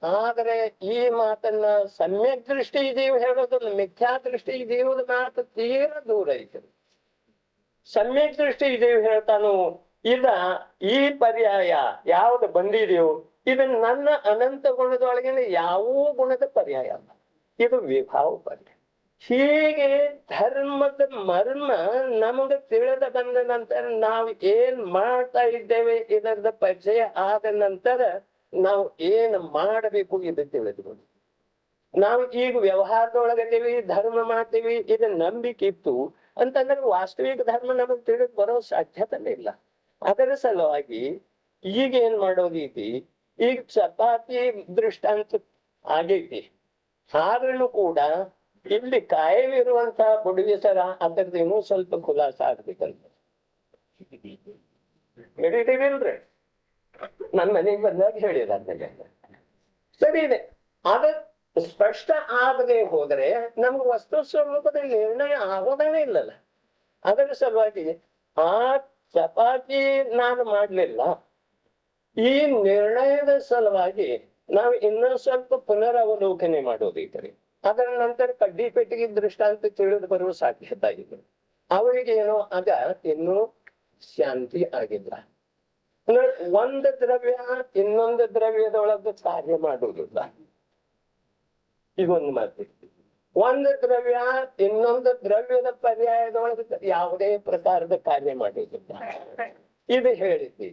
A: ಆದರೆ ಈ ಮಾತನ್ನ ಸಮ್ಯಕ್ ದೃಷ್ಟಿ ಇದೀವಿ ಹೇಳೋದನ್ನ ಮಿಥ್ಯಾ ದೃಷ್ಟಿ ಇದೀವದ ಮಾತು ತೀರ ದೂರ ಐತೆ. ಸಮ್ಯಕ್ ದೃಷ್ಟಿ ಇದೀವಿ ಹೇಳ್ತಾನು, ಇದ ಈ ಪರ್ಯಾಯ ಯಾವ್ದು ಬಂದಿದೆಯೋ ಇದು ನನ್ನ ಅನಂತ ಗುಣದೊಳಗಿನ ಯಾವ ಗುಣದ ಪರ್ಯಾಯ ಅಲ್ಲ, ಇದು ವಿಭಾವ ಪರ್ಯಾಯ. ಹೀಗೆ ಧರ್ಮದ ಮರ್ಮ ನಮಗೆ ತಿಳಿದ ಬಂದ ನಂತರ ನಾವು ಏನ್ ಮಾಡ್ತಾ ಇದ್ದೇವೆ ಇದರದ ಪರಿಚಯ ಆದ ನಂತರ ನಾವು ಏನ್ ಮಾಡಬೇಕು ಇದು ತಿಳಿದುಕೊಂಡು ನಾವು ಈಗ ವ್ಯವಹಾರದೊಳಗದೀವಿ, ಧರ್ಮ ಮಾಡ್ತೀವಿ, ಇದು ನಂಬಿಕೆ ಇತ್ತು ಅಂತಂದ್ರೆ ವಾಸ್ತವಿಕ ಧರ್ಮ ನಮಗೆ ತಿಳಿದು ಬರೋ ಸಾಧ್ಯತೆ ಇಲ್ಲ. ಅದರ ಸಲುವಾಗಿ ಈಗ ಏನ್ ಮಾಡೋದೈತಿ, ಈಗ ಚಪಾತಿ ದೃಷ್ಟಾಂತ ಆಗೈತಿ, ಆದ್ರೂ ಕೂಡ ಇಲ್ಲಿ ಕಾಯವಿರುವಂತಹ ಬುಡಗಿ ಸರ ಅದ್ರದ್ದು ಇನ್ನೂ ಸ್ವಲ್ಪ ಖುಲಾಸ ಆಗ್ಬೇಕಂತ ಹೇಳಿದೀವಿಲ್ರಿ. ನನ್ ಮನೆಗೆ ಬಂದಾಗ ಹೇಳಿದ ಸರಿ ಇದೆ. ಅದ ಸ್ಪಷ್ಟ ಆಗದೆ ಹೋದ್ರೆ ನಮ್ಗೆ ವಸ್ತು ಸ್ವರೂಪದ ನಿರ್ಣಯ ಆಗೋದೇ ಇಲ್ಲಲ್ಲ. ಅದರ ಸಲುವಾಗಿ ಆ ಚಪಾತಿ ನಾನು ಮಾಡ್ಲಿಲ್ಲ, ಈ ನಿರ್ಣಯದ ಸಲುವಾಗಿ ನಾವು ಇನ್ನೊಂದು ಸ್ವಲ್ಪ ಪುನರಾವಲೋಕನೆ ಮಾಡೋದೈತ್ರಿ. ಅದರ ನಂತರ ಕಡ್ಡಿ ಪೆಟ್ಟಿಗೆ ದೃಷ್ಟಾಂತ ತಿಳಿದು ಬರುವ ಸಾಧ್ಯತೆ ಇದೆ. ಅವರಿಗೆ ಏನೋ ಅದ ಇನ್ನೂ ಶಾಂತಿ ಆಗಿಲ್ಲ. ಅಂದ್ರೆ ಒಂದು ದ್ರವ್ಯ ಇನ್ನೊಂದು ದ್ರವ್ಯದೊಳಗೆ ಕಾರ್ಯ ಮಾಡುವುದಿಲ್ಲ. ಇದೊಂದು ಮಾತು. ಒಂದು ದ್ರವ್ಯ ಇನ್ನೊಂದು ದ್ರವ್ಯದ ಪರ್ಯಾಯದೊಳಗೆ ಯಾವುದೇ ಪ್ರಕಾರದ ಕಾರ್ಯ ಮಾಡುವುದಿಲ್ಲ. ಇದು ಹೇಳಿದ್ವಿ.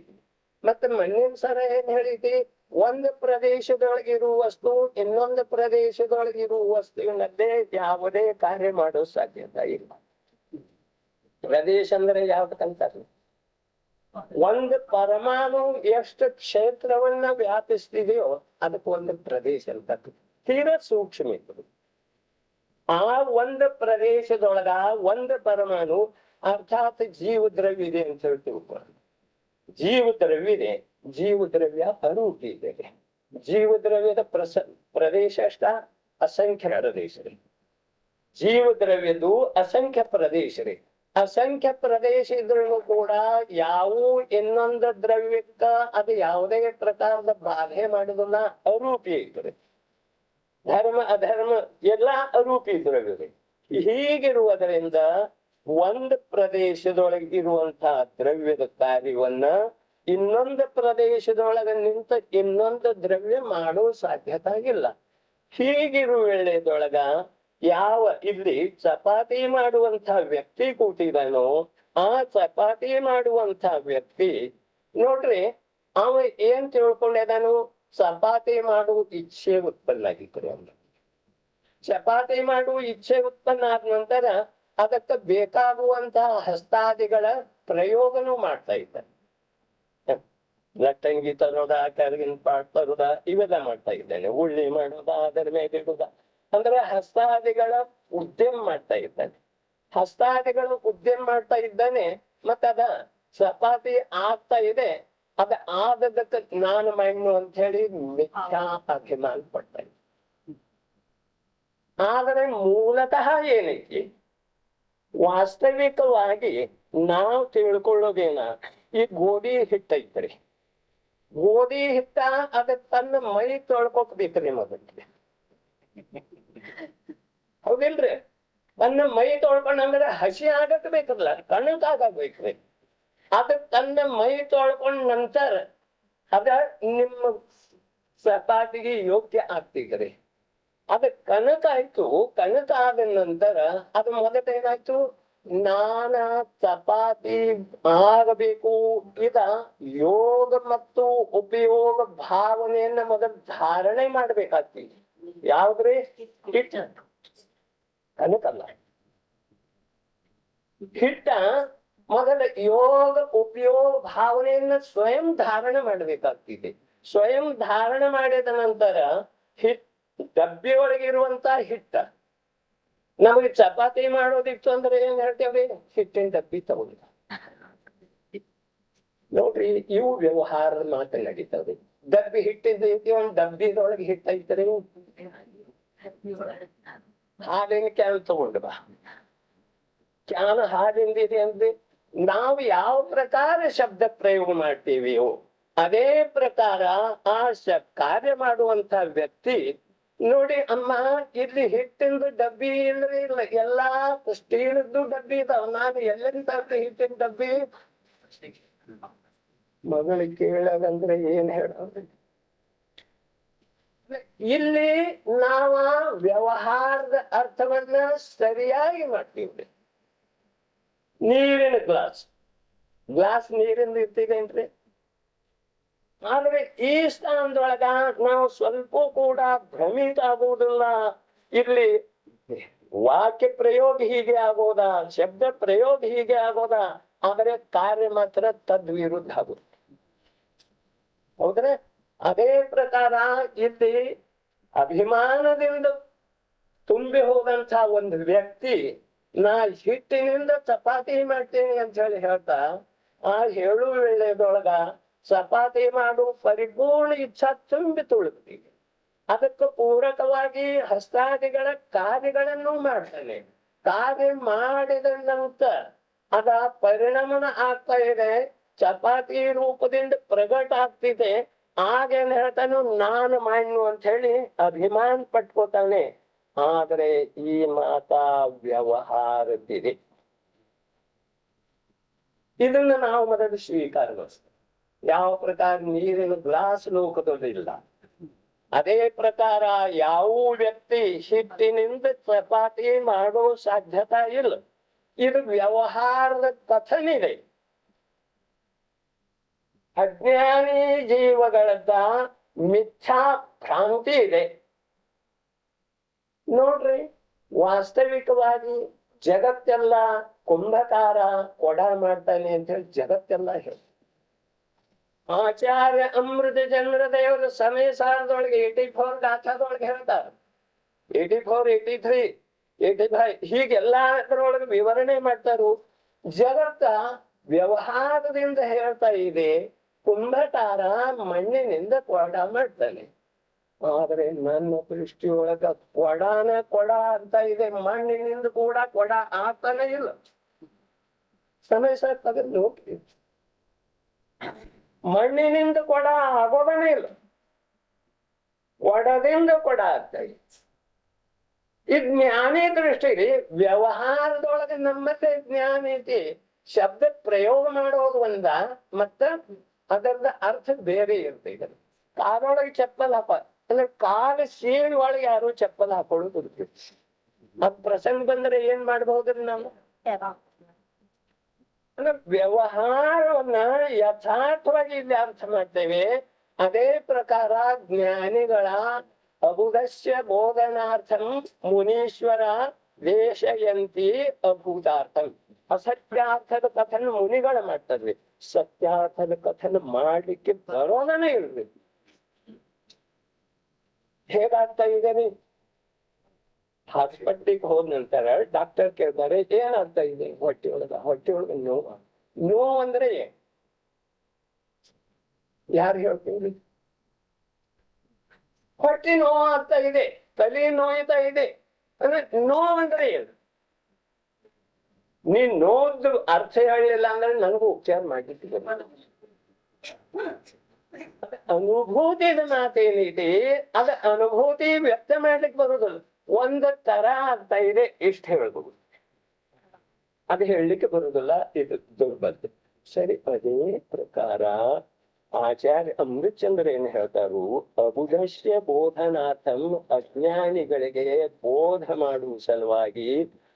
A: ಮತ್ತೆ ಮಣ್ಣಿನ ಸರ ಏನ್ ಹೇಳಿದ್ವಿ, ಒಂದು ಪ್ರದೇಶದೊಳಗಿರುವ ವಸ್ತು ಇನ್ನೊಂದು ಪ್ರದೇಶದೊಳಗಿರುವ ವಸ್ತುವಿನದ್ದೇ ಯಾವುದೇ ಕಾರ್ಯ ಮಾಡೋ ಸಾಧ್ಯತೆ ಇಲ್ಲ. ಪ್ರದೇಶ ಅಂದ್ರೆ ಯಾವ್ದಕ್ಕಂತಾರೆ, ಒಂದು ಪರಮಾಣು ಎಷ್ಟು ಕ್ಷೇತ್ರವನ್ನ ವ್ಯಾಪಿಸ್ತಿದೆಯೋ ಅದಕ್ಕೆ ಒಂದು ಪ್ರದೇಶ ಅಂತ. ತೀರಾ ಸೂಕ್ಷ್ಮ ಇತ್ತು. ಆ ಒಂದು ಪ್ರದೇಶದೊಳಗ ಒಂದು ಪರಮಾಣು ಅರ್ಥಾತ್ ಜೀವ ದ್ರವ್ಯ ಇದೆ ಅಂತ ಹೇಳ್ತೀವಿ. ಜೀವ ದ್ರವ್ಯ ಇದೆ, ಜೀವ ದ್ರವ್ಯ ಅರೂಪಿ ಇದೆ. ಜೀವ ದ್ರವ್ಯದ ಪ್ರದೇಶ ಅಷ್ಟ ಅಸಂಖ್ಯ ಪ್ರದೇಶ ರೀ. ಜೀವ ದ್ರವ್ಯದು ಅಸಂಖ್ಯ ಪ್ರದೇಶ ರೀ. ಅಸಂಖ್ಯ ಪ್ರದೇಶ ಇದ್ರೂ ಕೂಡ ಯಾವ ಇನ್ನೊಂದು ದ್ರವ್ಯಕ್ಕ ಅದು ಯಾವುದೇ ಪ್ರಕಾರದ ಬಾಧೆ ಮಾಡುದನ್ನ ಅರೂಪಿ ಇದ್ರೆ, ಧರ್ಮ ಅಧರ್ಮ ಎಲ್ಲಾ ಅರೂಪಿ ದ್ರವ್ಯ. ಹೀಗಿರುವುದರಿಂದ ಒಂದು ಪ್ರದೇಶದೊಳಗೆ ಇರುವಂತಹ ದ್ರವ್ಯದ ಕಾರ್ಯವನ್ನ ಇನ್ನೊಂದು ಪ್ರದೇಶದೊಳಗೆ ನಿಂತ ಇನ್ನೊಂದು ದ್ರವ್ಯ ಮಾಡೋ ಸಾಧ್ಯತೆ ಇಲ್ಲ. ಹೀಗಿರುವ ವೇಳೆದೊಳಗ ಯಾವ ಇಲ್ಲಿ ಚಪಾತಿ ಮಾಡುವಂತ ವ್ಯಕ್ತಿ ಕೂತಿದಾನೋ ಆ ಚಪಾತಿ ಮಾಡುವಂತ ವ್ಯಕ್ತಿ ನೋಡ್ರಿ, ಅವ ಏನ್ ತಿಳ್ಕೊಂಡಿದಾನು, ಚಪಾತಿ ಮಾಡುವ ಇಚ್ಛೆ ಉತ್ಪನ್ನ ಆಗಿತ್ತು. ಅಂದ್ರೆ ಚಪಾತಿ ಮಾಡುವ ಇಚ್ಛೆ ಉತ್ಪನ್ನ ಆದ ನಂತರ ಅದಕ್ಕೆ ಬೇಕಾಗುವಂತಹ ಹಸ್ತಾದಿಗಳ ಪ್ರಯೋಗನೂ ಮಾಡ್ತಾ ಇದ್ದಾರೆ. ಲಟ್ಟಂಗಿ ತರೋದ, ಕೆಳಗಿನ ಪಾಟ್ ತರೋದ, ಇವೆಲ್ಲ ಮಾಡ್ತಾ ಇದ್ದಾನೆ. ಉಳ್ಳಿ ಮಾಡೋದ, ಅದರ ಮೇಲೆ ಇಡುದ, ಅಂದ್ರೆ ಹಸ್ತಾದಿಗಳ ಉದ್ಯಮ ಮಾಡ್ತಾ ಇದ್ದಾನೆ. ಹಸ್ತಾದಿಗಳ ಉದ್ಯಮ ಮಾಡ್ತಾ ಇದ್ದಾನೆ. ಮತ್ತ ಅದ ಚಪಾತಿ ಆಗ್ತಾ ಇದೆ, ಅದ ಆದದಕ್ಕೆ ನಾನು ಮಣ್ಣು ಅಂತ ಹೇಳಿ ಮಿಥ್ಯಾ ಅಭಿಮಾನ ಪಡ್ತಾ ಇದ್ದ. ಆದರೆ ಮೂಲತಃ ಏನೈತಿ, ವಾಸ್ತವಿಕವಾಗಿ ನಾವು ತಿಳ್ಕೊಳ್ಳೋದೇನ, ಈ ಗೋಧಿ ಹಿಟ್ಟೈತ್ರಿ. ಗೋಧಿ ಹಿಟ್ಟ ಅದ ತನ್ನ ಮೈ ತೊಳ್ಕೊಬೇಕ್ರಿ ಮೊದಲಿಗೆ, ಹೌದಿಲ್ರಿ? ತನ್ನ ಮೈ ತೊಳ್ಕೊಂಡ್ರೆ ಹಸಿ ಆಗಕ್ ಬೇಕಲ್ಲ, ಕಣಕಾಗಬೇಕ್ರಿ. ಅದ ತನ್ನ ಮೈ ತೊಳ್ಕೊಂಡ ನಂತರ ಅದ ನಿಮ್ಮ ಚಪಾತಿಗೆ ಯೋಗ್ಯ ಆಗ್ತಿದ್ರಿ. ಅದ ಕನಕ ಆಯ್ತು. ಕನಕ ಆದ ನಂತರ ಅದು ಮೊದಲ ಏನಾಯ್ತು, ನಾನಾ ಚಪಾತಿ ಆಗಬೇಕು. ಇದ ಯೋಗ ಮತ್ತು ಉಪಯೋಗ ಭಾವನೆಯನ್ನ ಮೊದಲು ಧಾರಣೆ ಮಾಡ್ಬೇಕಾಗ್ತದೆ. ಯಾವ್ದ್ರಿ? ಹಿಟ್ಟ, ಕನಕಲ್ಲ. ಹಿಟ್ಟ ಮೊದಲ ಯೋಗ ಉಪಯೋಗ ಭಾವನೆಯನ್ನ ಸ್ವಯಂ ಧಾರಣೆ ಮಾಡ್ಬೇಕಾಗ್ತಿದೆ. ಸ್ವಯಂ ಧಾರಣೆ ಮಾಡಿದ ನಂತರ ಡಬ್ಬಿ ಒಳಗಿರುವಂತ ಹಿಟ್ಟ ನಮಗೆ ಚಪಾತಿ ಮಾಡೋದಿತ್ತು ಅಂದ್ರೆ ಏನ್ ಹೇಳ್ತೇವ್ರಿ, ಹಿಟ್ಟಿನ ಡಬ್ಬಿ ತಗೊಳ್ಳಿ. ನೋಡ್ರಿ, ಇವು ವ್ಯವಹಾರದ ಮಾತ್ರ ನಡೀತಾವ್ರಿ. ಡಬ್ಬಿ ಹಿಟ್ಟಿದ್ದೈತಿ, ಒಂದ್ ಡಬ್ಬಿದೊಳಗೆ ಹಿಟ್ಟ ಐತ್ರಿ, ಹಾಲಿನ ಕ್ಯಾನ್ ತಗೊಂಡು ಬಾ, ಕ್ಯಾನ್ ಹಾಲಿಂದಿದೆ ಅಂದ್ರೆ ನಾವು ಯಾವ ಪ್ರಕಾರ ಶಬ್ದ ಪ್ರಯೋಗ ಮಾಡ್ತೀವಿಯೋ ಅದೇ ಪ್ರಕಾರ ಆ ಕಾರ್ಯ ಮಾಡುವಂತ ವ್ಯಕ್ತಿ ನೋಡಿ, ಅಮ್ಮ ಇಲ್ಲಿ ಹಿಟ್ಟಿಂದು ಡಬ್ಬಿ ಇಲ್ಲವೇ ಇಲ್ಲ, ಎಲ್ಲಾ ಸ್ಟೀಲ್ದು ಡಬ್ಬಿ ಇದಾವ, ನಾನು ಎಲ್ಲೆಂತ ಹಿಟ್ಟಿನ ಡಬ್ಬಿ ಮಗಳಿಗೆ ಕೇಳದಂದ್ರೆ ಏನ್ ಹೇಳೋದು? ಇಲ್ಲಿ ನಾವ ವ್ಯವಹಾರದ ಅರ್ಥವನ್ನ ಸರಿಯಾಗಿ ಮಾಡ್ತೀವಿ. ನೀರಿನ ಗ್ಲಾಸ್ ನೀರಿಂದ ಇರ್ತೀವೇನ್ರಿ? ಆದ್ರೆ ಈ ಸ್ಥಾನದೊಳಗ ನಾವು ಸ್ವಲ್ಪ ಕೂಡ ಭ್ರಮಿತ ಆಗುವುದಿಲ್ಲ. ಇಲ್ಲಿ ವಾಕ್ಯ ಪ್ರಯೋಗ ಹೀಗೆ ಆಗೋದಾ, ಶಬ್ದ ಪ್ರಯೋಗ ಹೀಗೆ ಆಗೋದಾ, ಆದರೆ ಕಾರ್ಯ ಮಾತ್ರ ತದ್ವಿರುದ್ಧ ಆಗುತ್ತೆ. ಹೌದ್ರೆ? ಅದೇ ಪ್ರಕಾರ ಇಲ್ಲಿ ಅಭಿಮಾನದಿಂದ ತುಂಬಿ ಹೋದಂತ ಒಂದು ವ್ಯಕ್ತಿ ನಾ ಹಿಟ್ಟಿನಿಂದ ಚಪಾತಿ ಮಾಡ್ತೀನಿ ಅಂತ ಹೇಳಿ ಹೇಳ್ತಾ ಆ ಹೇಳು ವೇಳೆದೊಳಗ ಚಪಾತಿ ಮಾಡು ಪರಿಪೂರ್ಣ ಇಚ್ಛಾ ತುಂಬಿ ತುಳುಕ್ತೀವಿ. ಅದಕ್ಕೆ ಪೂರಕವಾಗಿ ಹಸ್ತಾದಿಗಳ ಕಾರ್ಯಗಳನ್ನು ಮಾಡ್ತಾನೆ. ಕಾರ್ಯ ಮಾಡಿದ ನಂತರ ಅದ ಪರಿಣಾಮನ ಆಗ್ತಾ ಇದೆ, ಚಪಾತಿ ರೂಪದಿಂದ ಪ್ರಗಟ ಆಗ್ತಿದೆ. ಆಗೇನ್ ಹೇಳ್ತಾನು ನಾನು ಮಾಡ್ನು ಅಂತ ಹೇಳಿ ಅಭಿಮಾನ ಪಟ್ಕೋತಾನೆ. ಆದ್ರೆ ಈ ಮಾತಾ ವ್ಯವಹಾರದಿದೆ. ಇದನ್ನ ನಾವು ಮೊದಲು ಸ್ವೀಕಾರಗೊಳಿಸ್ತೇವೆ. ಯಾವ ಪ್ರಕಾರ ನೀರಿನ ಗ್ಲಾಸ್ ಲೋಕದಲ್ಲಿಲ್ಲ, ಅದೇ ಪ್ರಕಾರ ಯಾವ ವ್ಯಕ್ತಿ ಹಿಟ್ಟಿನಿಂದ ಚಪಾತಿ ಮಾಡೋ ಸಾಧ್ಯತೆ ಇಲ್ಲ. ಇದು ವ್ಯವಹಾರದ ಕಥನಿದೆ. ಅಜ್ಞಾನಿ ಜೀವಗಳದ್ದ ಮಿಥ್ಯಾ ಭ್ರಾಂತಿ ಇದೆ. ನೋಡ್ರಿ, ವಾಸ್ತವಿಕವಾಗಿ ಜಗತ್ತೆಲ್ಲ ಕುಂಭಕಾರ ಕೊಡ ಮಾಡ್ತಾನೆ ಅಂತ ಹೇಳಿ ಜಗತ್ತೆಲ್ಲ ಹೇಳಿ. ಆಚಾರ್ಯ ಅಮೃತ ಚಂದ್ರ ದೇವರು ಸಮಯ ಸಾರದೊಳಗೆ 84 ಗಾಥಾದೊಳಗೆ ಹೇಳ್ತಾರೆ. 84, 83, 85 ಹೀಗೆಲ್ಲ ಅದರೊಳಗೆ ವಿವರಣೆ ಮಾಡ್ತಾರು. ಜಗತ್ತ ವ್ಯವಹಾರದಿಂದ ಹೇಳ್ತಾ ಇದೆ. ಕುಂಭಕಾರ ಮಣ್ಣಿನಿಂದ ಕೊಡ ಮಾಡ್ತಾನೆ. ಆದ್ರೆ ನನ್ನ ದೃಷ್ಟಿಯೊಳಗ ಕೊಡಾನ ಕೊಡ ಅಂತ ಇದೆ, ಮಣ್ಣಿನಿಂದ ಕೂಡ ಕೊಡ ಆಗ್ತಾನೆ ಇಲ್ಲ. ಸಮಯ ಸಾರ್ ನೋಡಿ, ಮಣ್ಣಿನಿಂದ ಕೊಡ ಆಗೋದನೇ ಇಲ್ಲ, ಕೊಡದಿಂದ ಕೊಡ ಆಗ್ತಾ ಇದೆ. ಈ ಜ್ಞಾನಿ ದೃಷ್ಟಿಲಿ ವ್ಯವಹಾರದೊಳಗೆ ನಮ್ಮಲ್ಲಿ ಜ್ಞಾನ ಐತಿ. ಶಬ್ದ ಪ್ರಯೋಗ ಮಾಡೋದು ಒಂದ, ಮತ್ತ ಅದರದ ಅರ್ಥ ಬೇರೆ ಇರ್ತೈತೆ. ಕಾಲೊಳಗೆ ಚಪ್ಪಲ್ ಹಾಕ ಅಂದ್ರೆ ಕಾಲ ಸೀಳಿ ಒಳಗೆ ಯಾರು ಚಪ್ಪಲ್ ಹಾಕೊಳ್ಳೋದು ಅದ್ ಪ್ರಸಂಗ ಬಂದ್ರೆ ಏನ್ ಮಾಡ್ಬಹುದ್ರಿ ನಾವು? ಅಂದ್ರೆ ವ್ಯವಹಾರವನ್ನ ಯಥಾರ್ಥವಾಗಿ ಇಲ್ಲಿ ಅರ್ಥ ಮಾಡ್ತೇವೆ. ಅದೇ ಪ್ರಕಾರ ಜ್ಞಾನಿಗಳ ಅಭುದಸ್ಯ ಬೋಧನಾರ್ಥಂ ಮುನೀಶ್ವರ ವೇಷಯಂತಿ ಅಭೂತಾರ್ಥಂ. ಅಸತ್ಯಾರ್ಥದ ಕಥನ ಮುನಿಗಳ ಮಾಡ್ತಾರ್ರಿ, ಸತ್ಯಾರ್ಥದ ಕಥನ ಮಾಡ್ಲಿಕ್ಕೆ ಬರೋದನೇ ಇಲ್ರಿ. ಹೇಗಾಗ್ತಾ ಇದೆ? ಹಾಸ್ಪಿಟ್ಲಿಗೆ ಹೋದ ನಂತರ ಡಾಕ್ಟರ್ ಕೇಳ್ತಾರೆ ಏನಾಗ್ತಾ ಇದೆ ಹೊಟ್ಟೆ ಒಳಗ ನೋವು ಅಂದ್ರೆ ಯಾರು ಹೇಳ್ತೀವಿ? ಹೊಟ್ಟೆ ನೋವು ಆಗ್ತಾ ಇದೆ, ತಲೆ ನೋಯ್ತಾ ಇದೆ ಅಂದ್ರೆ ನೋವಂದ್ರೆ ಏನು? ನೀನ್ ನೋದ್ದು ಅರ್ಥ ಹೇಳಿಲ್ಲ ಅಂದ್ರೆ ನನಗೂ ಉಪಚಾರ ಮಾಡ್ಲಿಕ್ಕೆ ಅನುಭೂತಿದ ಮಾತೇನಿದೆ ಅದ ಅನುಭೂತಿ ವ್ಯಕ್ತ ಮಾಡ್ಲಿಕ್ಕೆ ಬರುದಿಲ್ಲ. ಒಂದ ತರ ಆಗ್ತಾ ಇದೆ ಇಷ್ಟ ಹೇಳ್ಬೋದು, ಅದು ಹೇಳಲಿಕ್ಕೆ ಬರುದಿಲ್ಲ. ಇದು ದುರ್ಬಲ. ಸರಿ, ಅದೇ ಪ್ರಕಾರ ಆಚಾರ್ಯ ಅಮೃತಚಂದ್ರ ಏನ್ ಹೇಳ್ತಾರು? ಅಬುಧಸ್ಯ ಬೋಧನಾಥಂ, ಅಜ್ಞಾನಿಗಳಿಗೆ ಬೋಧ ಮಾಡುವ ಸಲುವಾಗಿ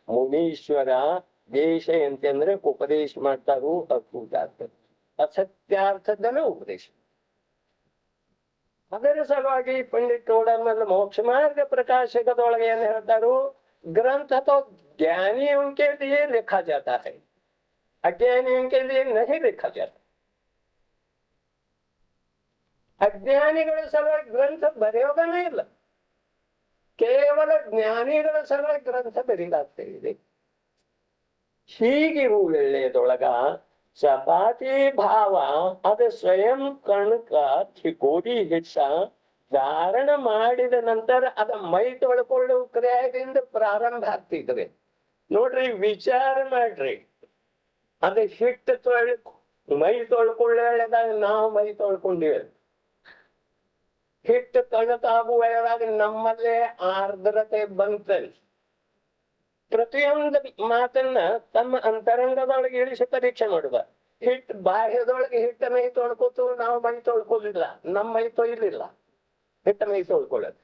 A: ಮುನೀಶ್ವರ ದೇಶ ಅಂತಂದ್ರೆ ಉಪದೇಶ ಮಾಡ್ತಾರು. ಅದ್ಭುತಾರ್ಥ ಅಸತ್ಯಾರ್ಥದನ್ನ ಉಪದೇಶ. ಅದರ ಸಲುವಾಗಿ ಪಂಡಿತ್ ಟೋಡರ್ಮಲ್ ಮೋಕ್ಷ ಮಾರ್ಗ ಪ್ರಕಾಶಕದೊಳಗೆ ಏನ್ ಹೇಳ್ತಾರು? ग्रंथ तो ज्ञानियों के लिए लिखा जाता है, अज्ञानियों के लिए नहीं लिखा जाता. ಅಜ್ಞಾನಿಗಳ ಸಲುವಾಗಿ ಗ್ರಂಥ ಬರೆಯೋದನೇ ಇಲ್ಲ, ಕೇವಲ ಜ್ಞಾನಿಗಳ ಸಲುವಾಗಿ ಗ್ರಂಥ ಬರೀಲಾಗ್ತಾ ಇದೆ. ಹೀಗಿರುವ ವೇಳೆಯದೊಳಗ ಚಪಾತಿ ಭಾವ ಅದು ಸ್ವಯಂ ಕಣಕ ಗೋಧಿ ಹಿಟ್ಟ ಧಾರಣ ಮಾಡಿದ ನಂತರ ಅದ ಮೈ ತೊಳ್ಕೊಳ್ಳುವ ಕ್ರಿಯೆಯಿಂದ ಪ್ರಾರಂಭ ಆಗ್ತಿದ್ರೆ ನೋಡ್ರಿ, ವಿಚಾರ ಮಾಡ್ರಿ. ಅದ ಹಿಟ್ಟು ಮೈ ತೊಳ್ಕೊಳ್ಳದಾಗ ನಾವು ಮೈ ತೊಳ್ಕೊಂಡಿವಿ. ಹಿಟ್ಟು ಕಣಕಾಗುವಾಗ ನಮ್ಮಲ್ಲೇ ಆರ್ದ್ರತೆ ಬಂತಲ್ಲಿ. ಪ್ರತಿಯೊಂದು ಮಾತನ್ನ ತಮ್ಮ ಅಂತರಂಗದೊಳಗೆ ಇಳಿಸಿ ಪರೀಕ್ಷೆ ಮಾಡುವ. ಹಿಟ್ಟು ಬಾಹ್ಯದೊಳಗೆ ಹಿಟ್ಟ ಮೈ ತೊಳ್ಕೊತು, ನಾವು ಮೈ ತೊಳ್ಕೊಲಿಲ್ಲ, ನಮ್ಮ ಮೈ ತೊಯ್ಲಿಲ್ಲ, ಹಿಟ್ಟ ಮೈ ತೊಳ್ಕೊಳ್ಳೋದು.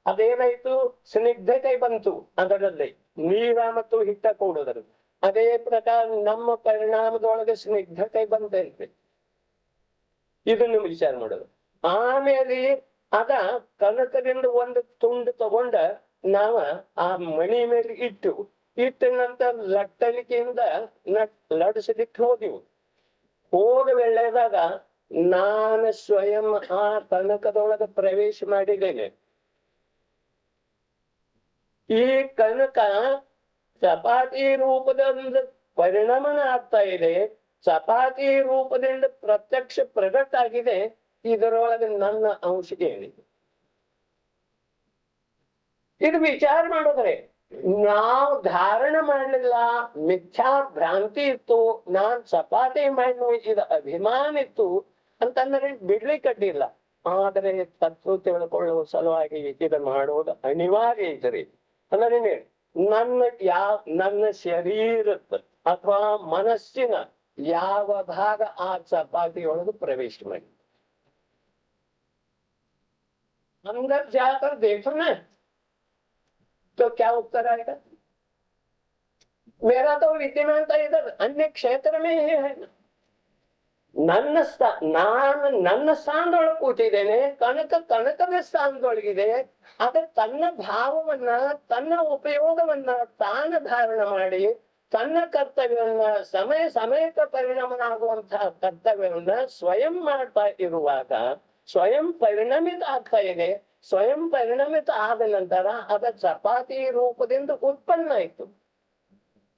A: ಅದೇನಾಯ್ತು? ಸ್ನಿಗ್ಧತೆ ಬಂತು ಅದರಲ್ಲಿ, ನೀರ ಮತ್ತು ಹಿಟ್ಟ ಕೂಡೋದ್ರಲ್ಲಿ. ಅದೇ ಪ್ರಕಾರ ನಮ್ಮ ಪರಿಣಾಮದೊಳಗೆ ಸ್ನಿಗ್ಧತೆ ಬಂದೈತೆ. ಇದನ್ನು ವಿಚಾರ ಮಾಡೋದು. ಆಮೇಲೆ ಅದ ಕನಕದಿಂದ ಒಂದು ತುಂಡು ತಗೊಂಡ ನಾವ ಆ ಮಣಿ ಮೇಲೆ ಇಟ್ಟ ನಂತರ ಲಟ್ಟಣಿಕೆಯಿಂದ ಲಡಿಸಲಿಕ್ಕೆ ಹೋದಿವು. ಹೋದ ವೇಳೆದಾಗ ನಾನು ಸ್ವಯಂ ಆ ಕನಕದೊಳಗೆ ಪ್ರವೇಶ ಮಾಡಿದ್ದೇನೆ. ಈ ಕನಕ ಚಪಾತಿ ರೂಪದಿಂದ ಪರಿಣಾಮನ ಆಗ್ತಾ ಇದೆ, ಚಪಾತಿ ರೂಪದಿಂದ ಪ್ರತ್ಯಕ್ಷ ಪ್ರಗಟ್ ಆಗಿದೆ. ಇದರೊಳಗೆ ನನ್ನ ಅಂಶ ಏನಿದೆ ಇದು ವಿಚಾರ ಮಾಡಿದ್ರೆ ನಾವು ಧಾರಣ ಮಾಡಲಿಲ್ಲ, ಮಿಥ್ಯಾ ಭ್ರಾಂತಿ ಇತ್ತು, ನಾನ್ ಚಪಾತಿ ಮಾಡಿ ಇದು ಅಭಿಮಾನ ಇತ್ತು ಅಂತಂದ್ರೆ ಬಿಡ್ಲಿಕ್ಕೆ ಅಡ್ಡಿಲ್ಲ. ಆದರೆ ತತ್ವ ತಿಳ್ಕೊಳ್ಳುವ ಸಲುವಾಗಿ ಇದು ಮಾಡೋದು ಅನಿವಾರ್ಯ ಇದ್ರಿ. ಅಂದ್ರೆ ನನ್ನ ಶರೀರದ ಅಥವಾ ಮನಸ್ಸಿನ ಯಾವ ಭಾಗ ಆ ಚಪಾತಿಯೊಳಗೆ ಪ್ರವೇಶ ಮಾಡಿ अंदर जाकर देखो ना तो क्या उत्तर आएगा? मेरा तो विद्यमानता इधर अन्य क्षेत्र में ही है ना. ನಾನು ನನ್ನ ಸ್ಥಾನದೊಳಗೆ ಕೂತಿದ್ದೇನೆ, ಕನಕದ ಸ್ಥಾನದೊಳಗಿದೆ. ಆದ್ರೆ ತನ್ನ ಭಾವವನ್ನ, ತನ್ನ ಉಪಯೋಗವನ್ನ ತಾನು ಧಾರಣ ಮಾಡಿ ತನ್ನ ಕರ್ತವ್ಯವನ್ನ ಸಮಯಕ್ಕೆ ಪರಿಣಾಮನಾಗುವಂತಹ ಕರ್ತವ್ಯವನ್ನ ಸ್ವಯಂ ಮಾಡ್ತಾ ಇರುವಾಗ ಸ್ವಯಂ ಪರಿಣಮಿತ ಆಗ್ತಾ ಇದೆ. ಸ್ವಯಂ ಪರಿಣಮಿತ ಆದ ನಂತರ ಅದ ಚಪಾತಿ ರೂಪದಿಂದ ಉತ್ಪನ್ನ ಆಯ್ತು.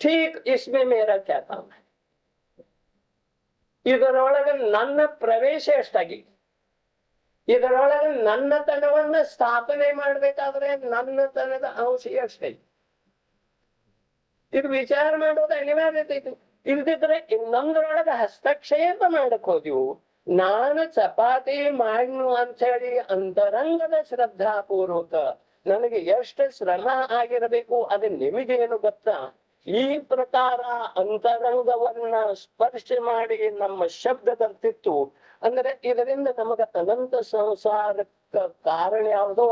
A: ठीक इसमें मेरा क्या काम है? ಇದರೊಳಗೆ ನನ್ನ ಪ್ರವೇಶ ಎಷ್ಟಾಗಿ, ಇದರೊಳಗೆ ನನ್ನತನವನ್ನ ಸ್ಥಾಪನೆ ಮಾಡ್ಬೇಕಾದ್ರೆ ನನ್ನತನದ ಅಂಶ ಎಷ್ಟೈತಿ ಇದು ವಿಚಾರ ಮಾಡೋದು ಅನಿವಾರ್ಯತೆ ಇತ್ತು. ಇಲ್ದಿದ್ರೆ ಇನ್ನೊಂದರೊಳಗೆ ಹಸ್ತಕ್ಷೇಪ ಮಾಡಕ್ ಹೋದ್ವು. ನಾನು ಚಪಾತಿ ಮಾಡ್ನು ಅಂತ ಹೇಳಿ ಅಂತರಂಗದ ಶ್ರದ್ಧಾ ಪೂರ್ವಕ ನನಗೆ ಎಷ್ಟು ಶ್ರಮ ಆಗಿರಬೇಕು ಅದು ನಿಮಗೇನು ಗೊತ್ತಾ? ಈ ಪ್ರಕಾರ ಅಂತರಂಗವನ್ನ ಸ್ಪರ್ಶ ಮಾಡಿ ನಮ್ಮ ಶಬ್ದ ಬರ್ತಿತ್ತು ಅಂದ್ರೆ ಇದರಿಂದ ನಮಗ ಅನಂತ ಸಂಸಾರಕ್ಕ ಕಾರಣ ಯಾವುದೋ